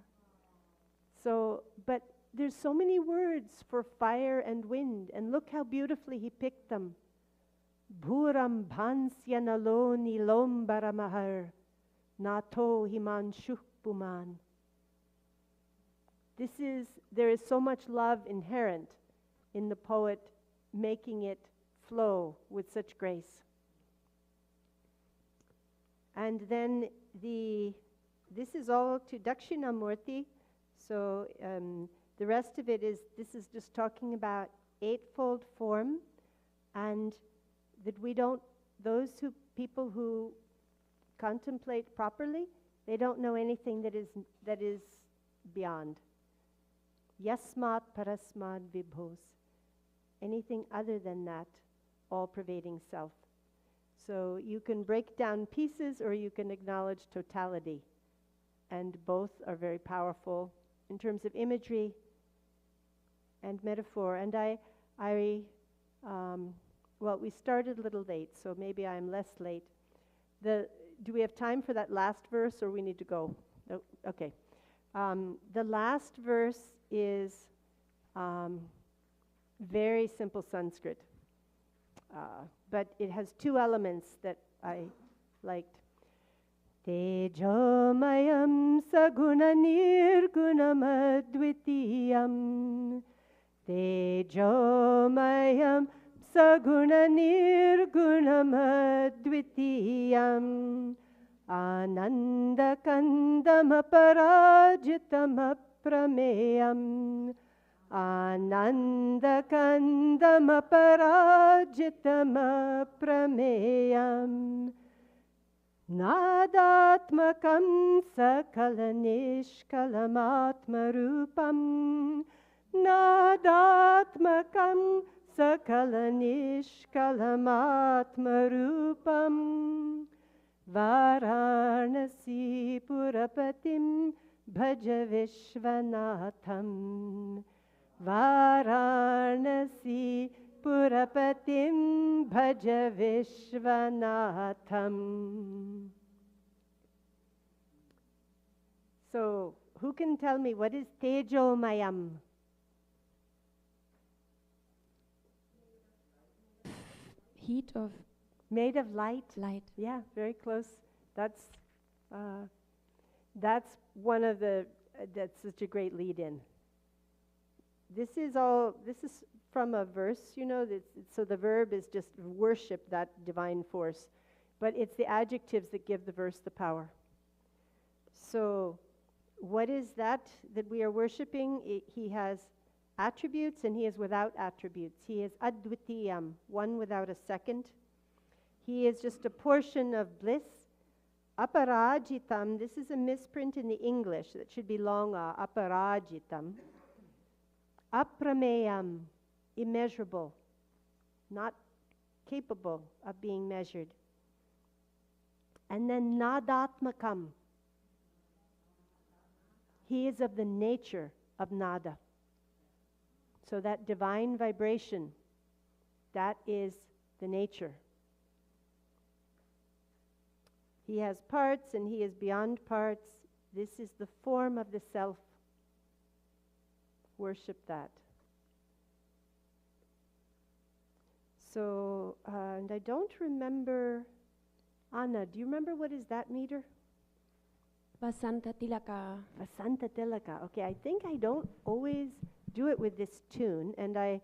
So, but there's so many words for fire and wind, and look how beautifully he picked them. Bhuram bhansya nalo nilombaramahar nato himanshuh puman. There is so much love inherent in the poet making it flow with such grace. And then this is all to Dakshinamurti. So the rest of it this is just talking about eightfold form, and that people who contemplate properly, they don't know anything that is beyond. Yasmat parasmad vibhos. Anything other than that, all-pervading self. So you can break down pieces or you can acknowledge totality. And both are very powerful in terms of imagery and metaphor. And well, we started a little late, so maybe I'm less late. Do we have time for that last verse, or we need to go? No? Okay. The last verse is very simple Sanskrit, but it has two elements that I liked. Tejomayam saguna nirgunam advitiyam. Tejomayam saguna nirgunam advitiyam. Ananda kandam aparajitam aprameyam. Ananda kandam aparajitam aprameyam. Nadatmakam sakalanishkalamatmarupam. Nadatmakam sakalanishkalamatmarupam. Varanasi purapatim bhaja vishvanatham. Varanasi purapatim bhaja vishvanatham. So, who can tell me what is tejomayam? Heat of Made of light? light. Yeah, very close. That's one of that's such a great lead-in. This is from a verse, so the verb is just worship that divine force. But it's the adjectives that give the verse the power. So what is that we are worshiping? He has attributes and he is without attributes. He is advitiyam, one without a second. He is just a portion of bliss. Aparajitam, this is a misprint in the English. That should be long aparajitam. Aprameyam, immeasurable, not capable of being measured. And then nadatmakam. He is of the nature of nada. So that divine vibration, that is the nature. He has parts and he is beyond parts. This is the form of the self. Worship that. So, and I don't remember, Anna, do you remember what is that meter? Vasanta Tilaka. Vasanta Tilaka. Okay, I think I don't always do it with this tune, and I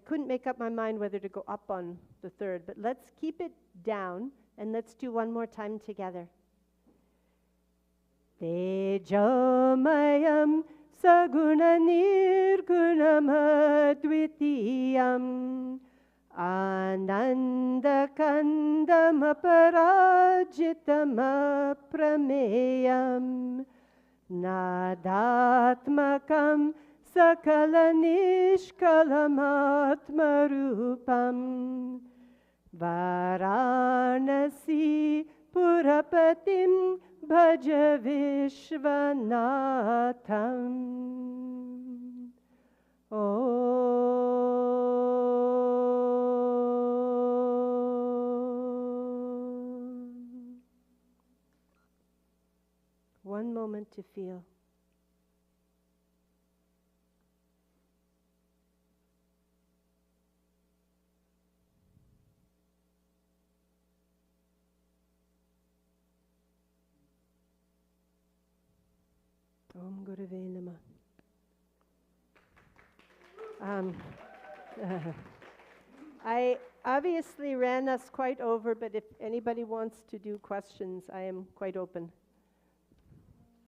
couldn't make up my mind whether to go up on the third, but let's keep it down, and let's do one more time together. Tejomayam saguna nirgunam advitiyam. Ananda kandam aparajitam aprameyam. Nadatmakam sakalanishkalamatmarupam. Varanasi Purapatim bhaja Vishvanatham. One moment to feel. Om Gurave Namah. I obviously ran us quite over, but if anybody wants to do questions, I am quite open.